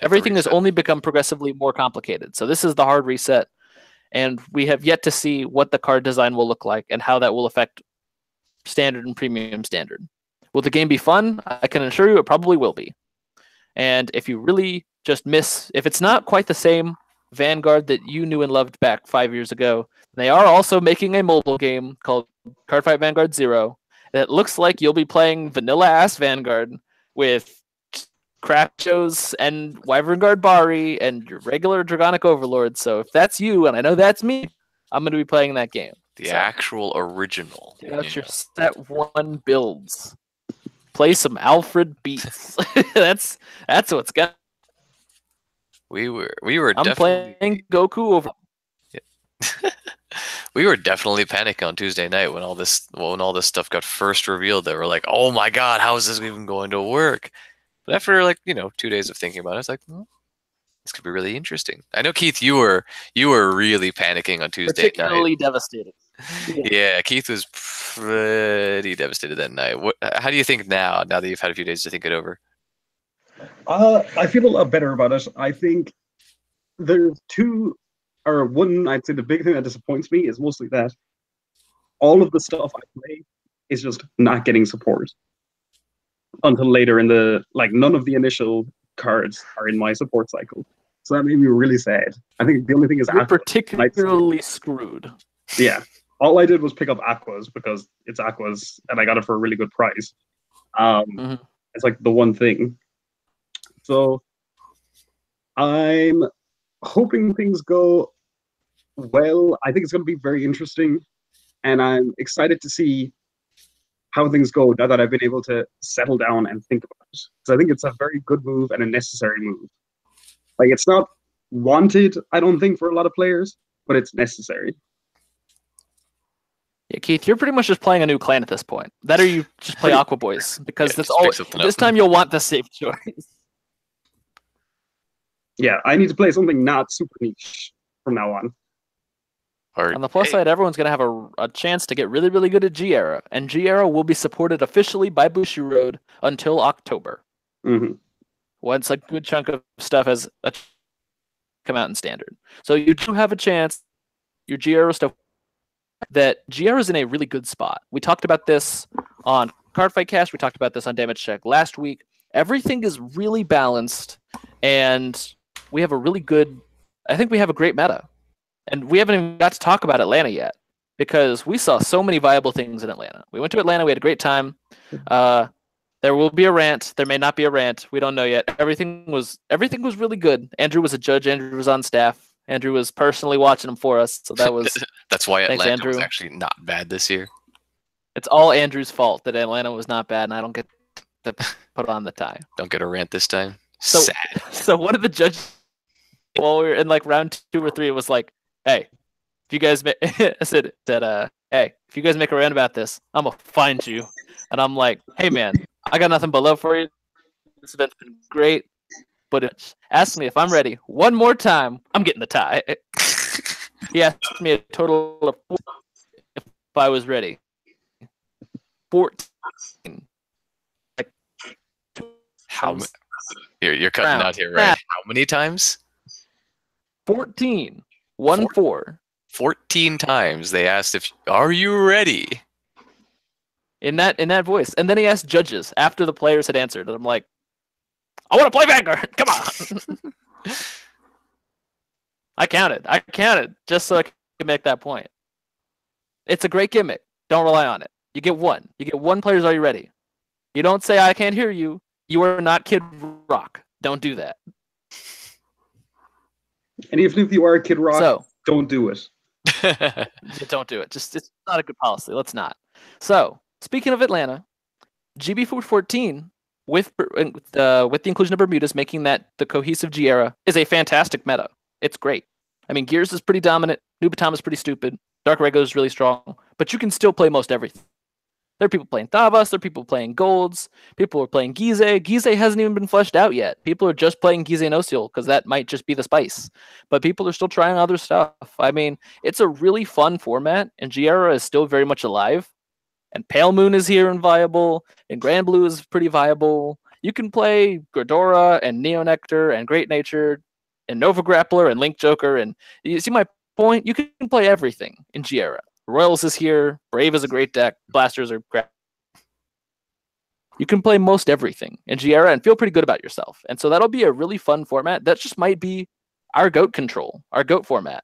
Everything has only become progressively more complicated. So this is the hard reset, and we have yet to see what the card design will look like and how that will affect standard and premium standard. Will the game be fun? I can assure you it probably will be. And if you really just miss, if it's not quite the same Vanguard that you knew and loved back 5 years ago, they are also making a mobile game called Cardfight Vanguard 0 that looks like you'll be playing vanilla-ass Vanguard with crap shows and Wyvern Guard Bari and your regular Dragonic Overlord. So if that's you, and I know that's me, I'm going to be playing that game. The actual original. That's your set 1 builds. Play some Alfred beats. That's what's got. We were I'm definitely playing Goku over. Yeah. We were definitely panicking on Tuesday night when all this stuff got first revealed. They were like, "Oh my god, how is this even going to work?" But after 2 days of thinking about it, I was like, well, this could be really interesting. I know, Keith, you were really panicking on Tuesday night. Particularly devastated. Yeah, Keith was pretty devastated that night. How do you think now that you've had a few days to think it over? I feel a lot better about it. I think there's one, I'd say the big thing that disappoints me is mostly that all of the stuff I play is just not getting support until later in none of the initial cards are in my support cycle. So that made me really sad. I think the only thing is You're particularly screwed. Yeah. All I did was pick up Aquas because it's Aquas and I got it for a really good price. It's like the one thing. So I'm hoping things go well. I think it's going to be very interesting. And I'm excited to see how things go now that I've been able to settle down and think about it. Because I think it's a very good move and a necessary move. Like, it's not wanted, I don't think, for a lot of players, but it's necessary. Yeah, Keith, you're pretty much just playing a new clan at this point. That or you just play Aqua Boys, because this time you'll want the safe choice. Yeah, I need to play something not super niche from now on. On the plus side, everyone's going to have a chance to get really, really good at G-Era, and G-Era will be supported officially by Bushiroad until October. Once a good chunk of stuff has come out in Standard. So you do have a chance, your G-Era stuff, that G-Era is in a really good spot. We talked about this on Cardfight Cast, we talked about this on Damage Check last week. Everything is really balanced, and we have I think we have a great meta. And we haven't even got to talk about Atlanta yet, because we saw so many viable things in Atlanta. We went to Atlanta, we had a great time. There will be a rant. There may not be a rant. We don't know yet. Everything was really good. Andrew was a judge. Andrew was on staff. Andrew was personally watching them for us. So that was that's why thanks, Atlanta Andrew. was actually not bad this year. It's all Andrew's fault that Atlanta was not bad, and I don't get to put on the tie. Don't get a rant this time. So, sad. So one of the judges, while we were in round 2 or 3, it was like, "Hey, if you guys I said, hey, if you guys make a rant about this, I'm gonna find you." And I'm like, "Hey man, I got nothing but love for you. This event's been great, but ask me if I'm ready one more time. I'm getting the tie." He asked me a total of 4 if I was ready. 14. How? You're cutting out here, right? How many times? 14. 1-4. 14 times they asked are you ready? In that voice. And then he asked judges after the players had answered. And I'm like, I want to play Vanguard. Come on. I counted just so I could make that point. It's a great gimmick. Don't rely on it. You get one. You get one players, are you ready? You don't say, I can't hear you. You are not Kid Rock. Don't do that. And even if you are a Kid Rock, don't do it. Don't do it. It's not a good policy. Let's not. So, speaking of Atlanta, GB Food 14, with the inclusion of Bermudas, making that the cohesive G-Era, is a fantastic meta. It's great. I mean, Gears is pretty dominant. Nubatama is pretty stupid. Dark Rego is really strong. But you can still play most everything. There are people playing Thavas, there are people playing Golds, people are playing Gize. Gize hasn't even been fleshed out yet. People are just playing Gize no Seal because that might just be the spice. But people are still trying other stuff. I mean, it's a really fun format, and Giera is still very much alive. And Pale Moon is here and viable, and Grand Blue is pretty viable. You can play Gordora and Neo Nectar and Great Natured and Nova Grappler and Link Joker, and you see my point? You can play everything in Giera. Royals is here, Brave is a great deck, Blasters are crap. You can play most everything in Giera and feel pretty good about yourself. And so that'll be a really fun format. That just might be our GOAT control, our GOAT format.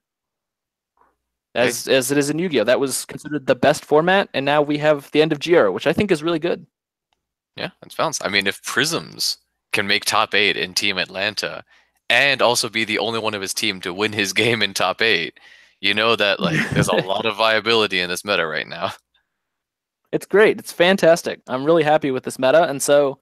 As it is in Yu-Gi-Oh! That was considered the best format, and now we have the end of Giera, which I think is really good. Yeah, that's balanced. I mean, if Prisms can make top 8 in Team Atlanta and also be the only one of his team to win his game in top 8, you know that there's a lot of viability in this meta right now. It's great. It's fantastic. I'm really happy with this meta, and so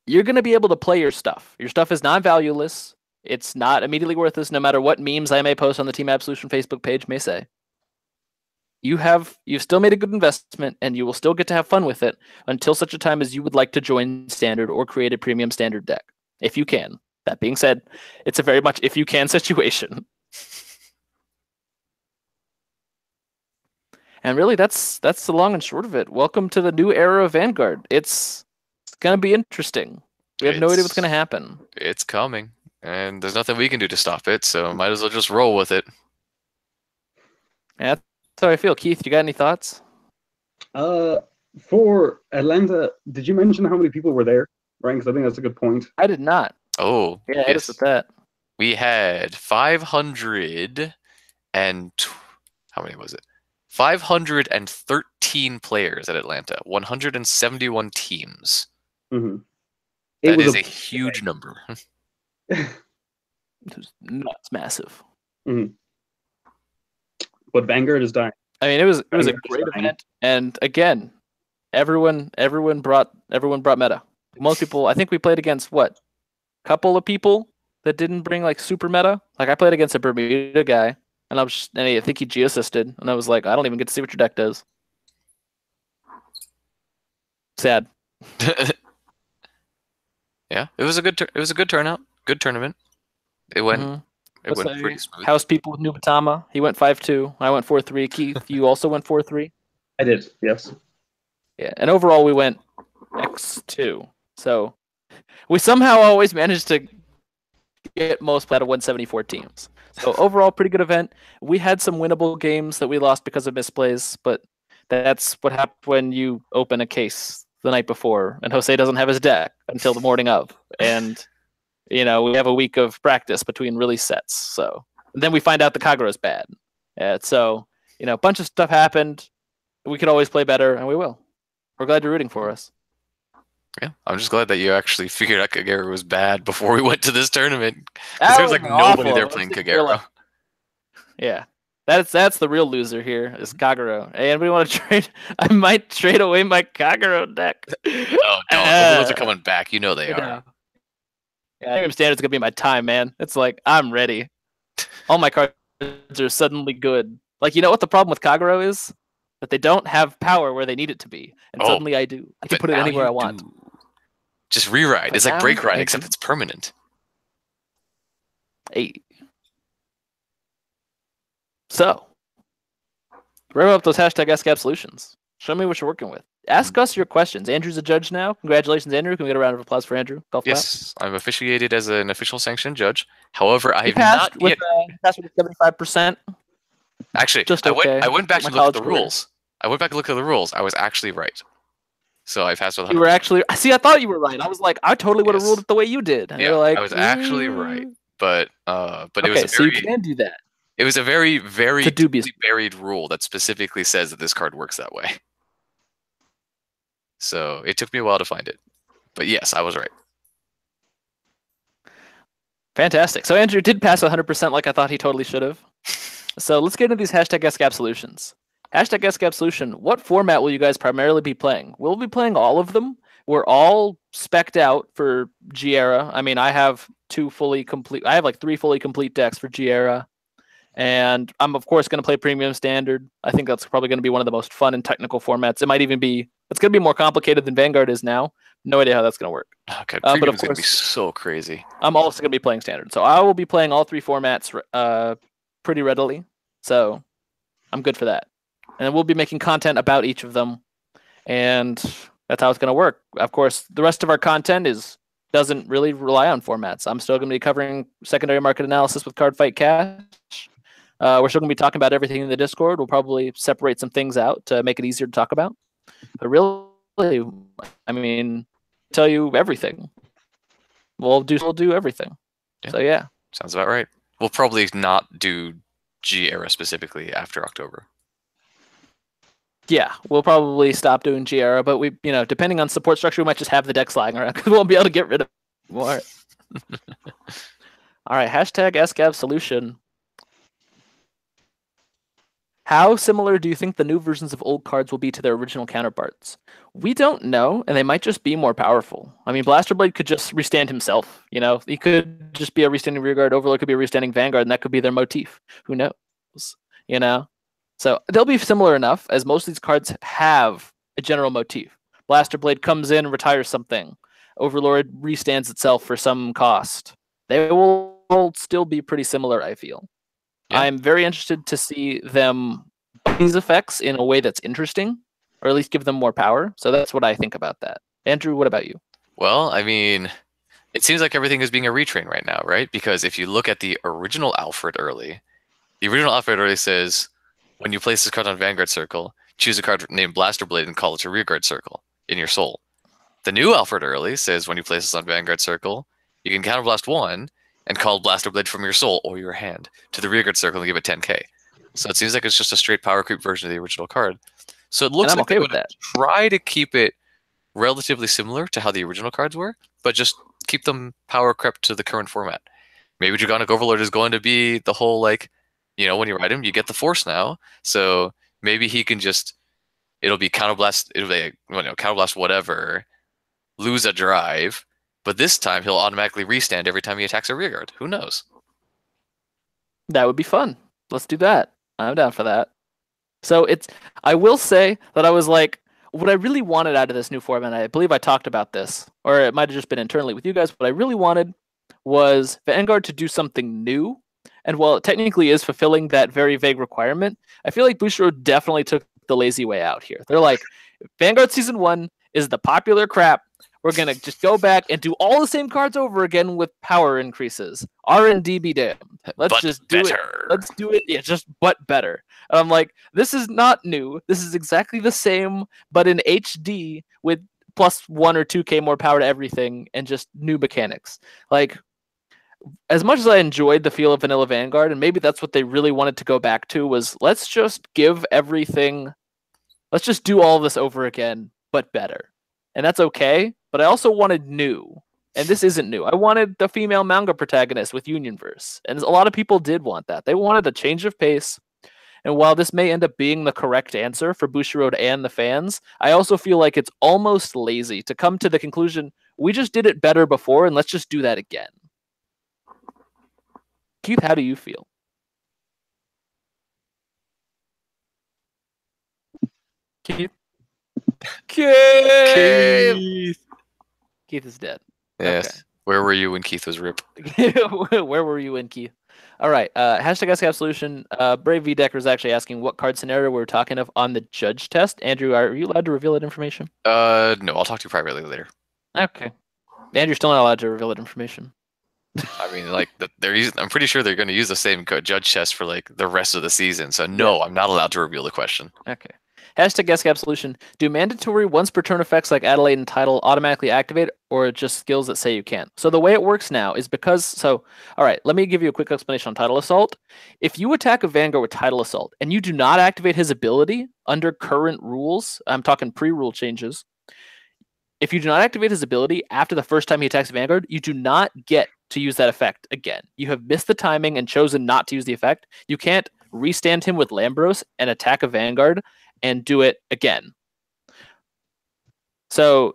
you're going to be able to play your stuff. Your stuff is not valueless. It's not immediately worthless, no matter what memes I may post on the Team Absolution Facebook page may say. You've still made a good investment, and you will still get to have fun with it until such a time as you would like to join Standard or create a premium Standard deck, if you can. That being said, it's a very much if you can situation. And really, that's the long and short of it. Welcome to the new era of Vanguard. It's going to be interesting. We have no idea what's going to happen. It's coming, and there's nothing we can do to stop it, so might as well just roll with it. Yeah, that's how I feel. Keith, you got any thoughts? For Atlanta, did you mention how many people were there? Right, because I think that's a good point. I did not. Oh, yeah, hit us with that. We had 500 and how many was it? 513 players at Atlanta, 171 teams. Mm-hmm. That is a huge number. It was nuts, massive. Mm-hmm. But Vanguard is dying. I mean, it was a great event, and again, everyone brought meta. Most people, I think we played against a couple of people that didn't bring super meta. Like I played against a Bermuda guy, and I think he geosysted, and I was like, I don't even get to see what your deck does. Sad. Yeah, it was a good turnout, good tournament. It went. Mm-hmm. It went pretty smooth. House people with Nubatama. He went 5-2. I went 4-3. Keith, you also went 4-3? I did, yes. Yeah, and overall we went X2. So we somehow always managed to get most out of 174 teams. So overall, pretty good event. We had some winnable games that we lost because of misplays, but that's what happens when you open a case the night before and Jose doesn't have his deck until the morning of. And we have a week of practice between release sets. So and then we find out the Kagura's bad. So, a bunch of stuff happened. We could always play better, and we will. We're glad you're rooting for us. Yeah, I'm just glad that you actually figured out Kagura was bad before we went to this tournament. Because there was nobody there playing Kagura. Yeah. That's the real loser here, is Kagura. Hey, anybody want to trade? I might trade away my Kagura deck. Oh, no. The ones are coming back. You know they are. Yeah, Premium Standard's going to be my time, man. It's like, I'm ready. All my cards are suddenly good. Like, you know what the problem with Kagura is? That they don't have power where they need it to be. And suddenly I do. I can put it anywhere I want. Just rewrite. It's like Break Ride, except it's permanent. Hey. So, wrap up those hashtag Ask Absolutions. Show me what you're working with. Ask us your questions. Andrew's a judge now. Congratulations, Andrew. Can we get a round of applause for Andrew? Yes, I'm officiated as an official sanctioned judge. However, I have not yet... passed with 75%. Actually, just I went back to look at the rules. I went back and looked at the rules. I was actually right. So I passed with 100%. You were actually... See, I thought you were right. I was like, I totally would have ruled it the way you did. And yeah, you're like, I was actually right. But it okay, was a so very... you can do that. It was a very, very dubious buried rule that specifically says that this card works that way. So it took me a while to find it. But yes, I was right. Fantastic. So Andrew did pass 100% like I thought he totally should have. So let's get into these hashtag Ask Absolutions. Hashtag Ask Absolution. What format will you guys primarily be playing? We'll be playing all of them. We're all spec'd out for Giera. I mean, I have 3 fully complete decks for Giera. And I'm, of course, going to play Premium Standard. I think that's probably going to be one of the most fun and technical formats. It might even be It's going to be more complicated than Vanguard is now. No idea how that's going to work. Okay, but of going to course, be so crazy. I'm also going to be playing Standard. So I will be playing all 3 formats pretty readily. So I'm good for that. And we'll be making content about each of them. And that's how it's going to work. Of course, the rest of our content doesn't really rely on formats. I'm still going to be covering secondary market analysis with Card Fight Cash. We're still going to be talking about everything in the Discord. We'll probably separate some things out to make it easier to talk about. But really, I mean, tell you everything. We'll do everything. Yeah. So yeah. Sounds about right. We'll probably not do G era specifically after October. Yeah, we'll probably stop doing G era, but we, depending on support structure, we might just have the decks lying around because we won't be able to get rid of more. All right, hashtag Absolution. How similar do you think the new versions of old cards will be to their original counterparts? We don't know, and they might just be more powerful. I mean, Blaster Blade could just restand himself. He could just be a restanding Rearguard. Overlord could be a restanding Vanguard, and that could be their motif. Who knows? So they'll be similar enough, as most of these cards have a general motif. Blaster Blade comes in and retires something. Overlord restands itself for some cost. They will still be pretty similar, I feel. Yeah. I'm very interested to see them these effects in a way that's interesting, or at least give them more power. So that's what I think about that. Andrew, what about you? Well, I mean, it seems like everything is being a retrain right now, right? Because if you look at the original Alfred early, says, when you place this card on Vanguard Circle, choose a card named Blaster Blade and call it to Rearguard Circle in your soul. The new Alfred early says, when you place this on Vanguard Circle, you can counterblast 1 and call Blaster Blade from your soul or your hand to the Rearguard Circle and give it 10k. So it seems like it's just a straight power creep version of the original card. So it looks like okay with that. Try to keep it relatively similar to how the original cards were, but just keep them power crept to the current format. Maybe Dragonic Overlord is going to be the whole, like, when you ride him, you get the Force now. So maybe he can it'll be counterblast, counterblast whatever, lose a drive, but this time he'll automatically restand every time he attacks a rearguard. Who knows? That would be fun. Let's do that. I'm down for that. So I will say that I was like, what I really wanted out of this new format, I believe I talked about this, or it might have just been internally with you guys, what I really wanted was Vanguard to do something new. And while it technically is fulfilling that very vague requirement, I feel like Bushiroad definitely took the lazy way out here. They're like, Vanguard Season 1 is the popular crap. We're going to just go back and do all the same cards over again with power increases. R&D be damned. Let's just do it. Let's do it. Yeah, just but better. And I'm like, this is not new. This is exactly the same, but in HD with plus 1 or 2k more power to everything and just new mechanics. Like, as much as I enjoyed the feel of Vanilla Vanguard, and maybe that's what they really wanted to go back to, was let's just give everything, let's just do all this over again, but better. And that's okay, but I also wanted new. And this isn't new. I wanted the female manga protagonist with Unionverse. And a lot of people did want that. They wanted a change of pace. And while this may end up being the correct answer for Bushiroad and the fans, I also feel like it's almost lazy to come to the conclusion, we just did it better before, and let's just do that again. Keith, how do you feel? Keith? Keith is dead. Yes. Okay. Where were you when Keith was ripped? Where were you when Keith? All right. Hashtag Absolution. Brave V Decker is actually asking what card scenario we're talking of on the judge test. Andrew, are you allowed to reveal that information? No, I'll talk to you privately later. Okay. Andrew's still not allowed to reveal that information. I mean, like, I'm pretty sure they're going to use the same judge test for, like, the rest of the season. So, no, yeah. I'm not allowed to reveal the question. Okay. Hashtag Absolution. Do mandatory once per turn effects like Adelaide and Tidal automatically activate, or just skills that say you can't? So the way it works now is all right, let me give you a quick explanation on Tidal Assault. If you attack a Vanguard with Tidal Assault and you do not activate his ability under current rules, I'm talking pre-rule changes, if you do not activate his ability after the first time he attacks Vanguard, you do not get to use that effect again. You have missed the timing and chosen not to use the effect. You can't restand him with Lambros and attack a Vanguard and do it again. So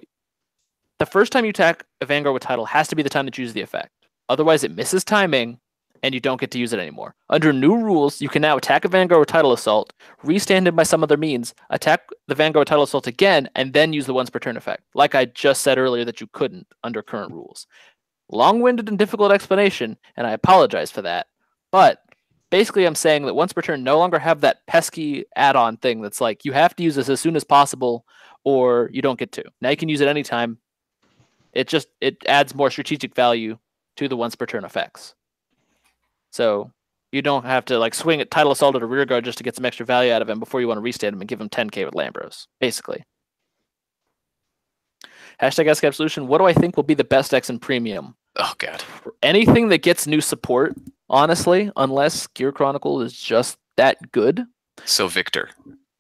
the first time you attack a Vanguard with Tidal has to be the time that you use the effect. Otherwise, it misses timing, and you don't get to use it anymore. Under new rules, you can now attack a Vanguard with Tidal Assault, restand him by some other means, attack the Vanguard with Tidal Assault again, and then use the once per turn effect, like I just said earlier that you couldn't under current rules. Long-winded and difficult explanation, and I apologize for that, but basically I'm saying that once per turn no longer have that pesky add-on thing that's like, you have to use this as soon as possible, or you don't get to. Now you can use it anytime. It adds more strategic value to the once per turn effects. So you don't have to like swing at Tidal Assault at a rear guard just to get some extra value out of him before you want to restand him and give him 10k with Lambros, basically. Hashtag Ask Absolution, what do I think will be the best decks in Premium? Oh, God. Anything that gets new support, honestly, unless Gear Chronicle is just that good. So Victor.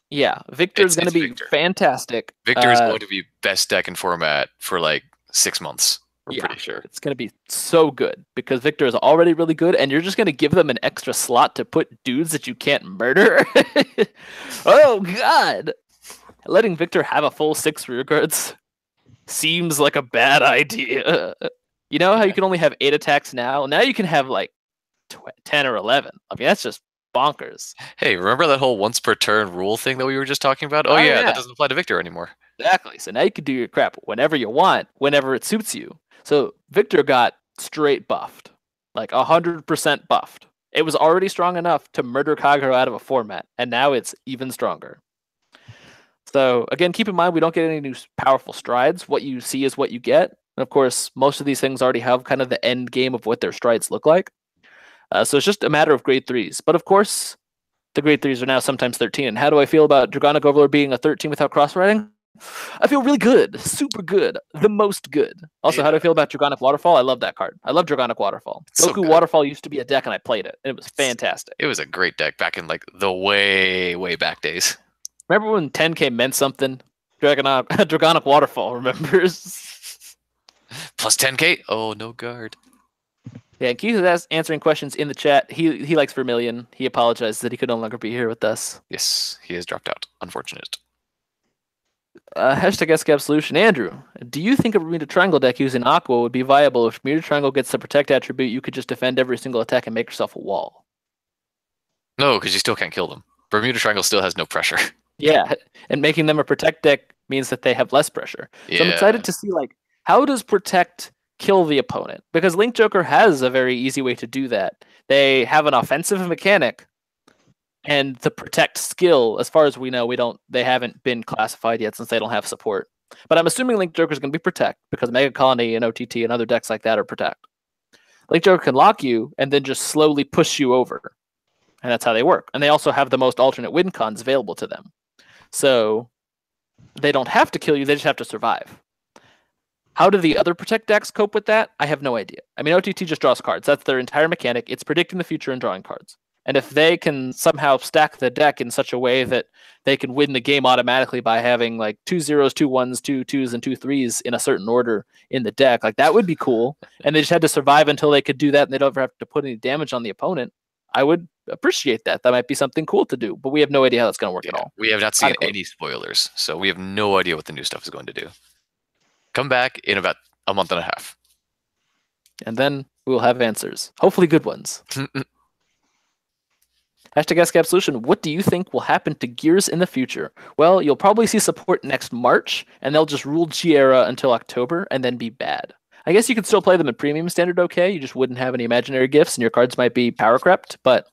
Yeah, Victor is going to be fantastic. Victor is going to be best deck in format for like 6 months. We're pretty sure. It's going to be so good because Victor is already really good, and you're just going to give them an extra slot to put dudes that you can't murder. Oh, God. Letting Victor have a full 6 rear guards seems like a bad idea. You know how you can only have 8 attacks now? Now you can have like 10 or 11. I mean, that's just bonkers. Hey, remember that whole once per turn rule thing that we were just talking about? Oh, yeah, that doesn't apply to Victor anymore. Exactly. So now you can do your crap whenever you want, whenever it suits you. So Victor got straight buffed, like 100% buffed. It was already strong enough to murder Kagero out of a format, and now it's even stronger. So again, keep in mind, we don't get any new powerful strides. What you see is what you get. And of course, most of these things already have kind of the end game of what their strides look like. So it's just a matter of grade 3s. But of course, the grade 3s are now sometimes 13. And how do I feel about Dragonic Overlord being a 13 without cross-riding? I feel really good. Super good. The most good. Also, how do I feel about Dragonic Waterfall? I love that card. I love Dragonic Waterfall. Goku Waterfall used to be a deck, and I played it. And it was fantastic. It was a great deck back in like the way, way back days. Remember when 10k meant something? Dragonic Waterfall, remembers? Plus 10k? Oh, no guard. Yeah, Keith is answering questions in the chat. He likes Vermilion. He apologizes that he could no longer be here with us. Yes, he has dropped out. Unfortunate. Hashtag Ask Absolution. Andrew, do you think a Bermuda Triangle deck using Aqua would be viable if Bermuda Triangle gets the Protect attribute? You could just defend every single attack and make yourself a wall. No, because you still can't kill them. Bermuda Triangle still has no pressure. Yeah, and making them a Protect deck means that they have less pressure. So I'm excited to see, like, how does Protect kill the opponent? Because Link Joker has a very easy way to do that. They have an offensive mechanic, and the Protect skill, as far as we know, they haven't been classified yet since they don't have support. But I'm assuming Link Joker is going to be Protect because Mega Colony and OTT and other decks like that are Protect. Link Joker can lock you and then just slowly push you over. And that's how they work. And they also have the most alternate win cons available to them. So they don't have to kill you, they just have to survive. How do the other Protect decks cope with that? I have no idea. I mean, OTT just draws cards. That's their entire mechanic. It's predicting the future and drawing cards. And if they can somehow stack the deck in such a way that they can win the game automatically by having like 2 0s, 2 1s, 2 2s, and 2 3s in a certain order in the deck, like that would be cool. And they just had to survive until they could do that and they don't ever have to put any damage on the opponent. I would appreciate that. That might be something cool to do, but we have no idea how that's going to work at all. We have not seen any spoilers, so we have no idea what the new stuff is going to do. Come back in about a month and a half. And then we will have answers. Hopefully good ones. Hashtag Ask Absolution, what do you think will happen to Gears in the future? Well, you'll probably see support next March, and they'll just rule G-Era until October, and then be bad. I guess you could still play them in Premium Standard okay, you just wouldn't have any imaginary gifts, and your cards might be power crept, but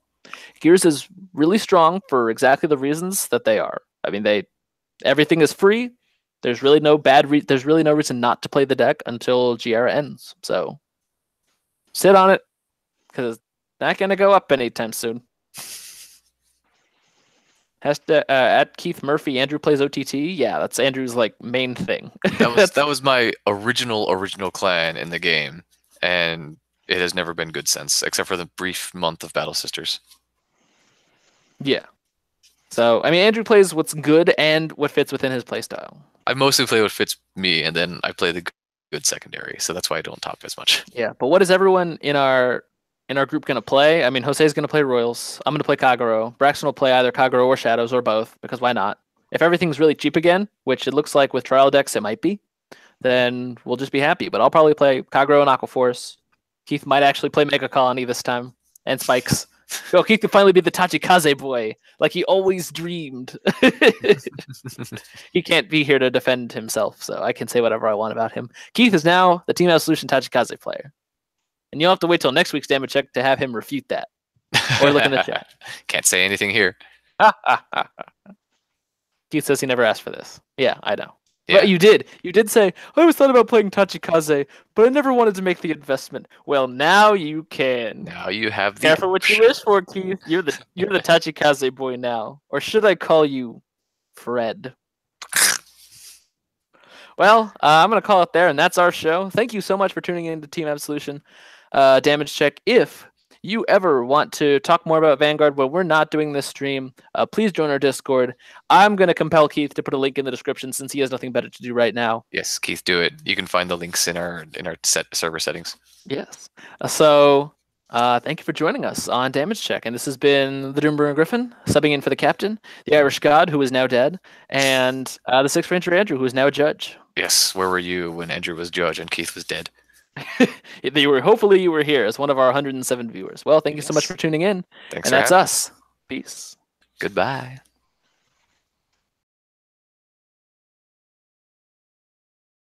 Gears is really strong for exactly the reasons that they are. I mean, everything is free. There's really no there's really no reason not to play the deck until G-Era ends. So sit on it, because it's not going to go up anytime soon. At Keith Murphy, Andrew plays OTT. Yeah, that's Andrew's like main thing. that was my original clan in the game, and it has never been good since, except for the brief month of Battle Sisters. Yeah. So I mean, Andrew plays what's good and what fits within his playstyle. I mostly play what fits me, and then I play the good secondary, so that's why I don't top as much. Yeah, but what is everyone in our group going to play? I mean, Jose's going to play Royals. I'm going to play Kagero. Braxton will play either Kagero or Shadows or both, because why not? If everything's really cheap again, which it looks like with trial decks it might be, then we'll just be happy. But I'll probably play Kagero and Aqua Force. Keith might actually play Mega Colony this time. and spikes. Oh, Keith could finally be the Tachikaze boy, like he always dreamed. He can't be here to defend himself, so I can say whatever I want about him. Keith is now the Team Absolution Tachikaze player. And you'll have to wait till next week's damage check to have him refute that. Or look in the chat. Can't say anything here. Keith says he never asked for this. Yeah, I know. Yeah. But you did. You did say, I always thought about playing Tachikaze, but I never wanted to make the investment. Well, now you can. Now you have the Careful what you wish for, Keith. You're the Tachikaze boy now. Or should I call you Fred? Well, I'm going to call it there, and that's our show. Thank you so much for tuning in to Team Absolution Damage Check. If you ever want to talk more about Vanguard when we're not doing this stream, please join our Discord. I'm going to compel Keith to put a link in the description since he has nothing better to do right now. Yes, Keith, do it. You can find the links in our server settings. Yes. So thank you for joining us on Damage Check. And this has been the Doombringer Griffin, subbing in for the captain, the Irish God, who is now dead, and the Sixth Ranger Andrew, who is now a judge. Yes, where were you when Andrew was judge and Keith was dead? Hopefully you were here as one of our 107 viewers. Well, thank you so much for tuning in. Thanks, and that's us. Peace. Goodbye.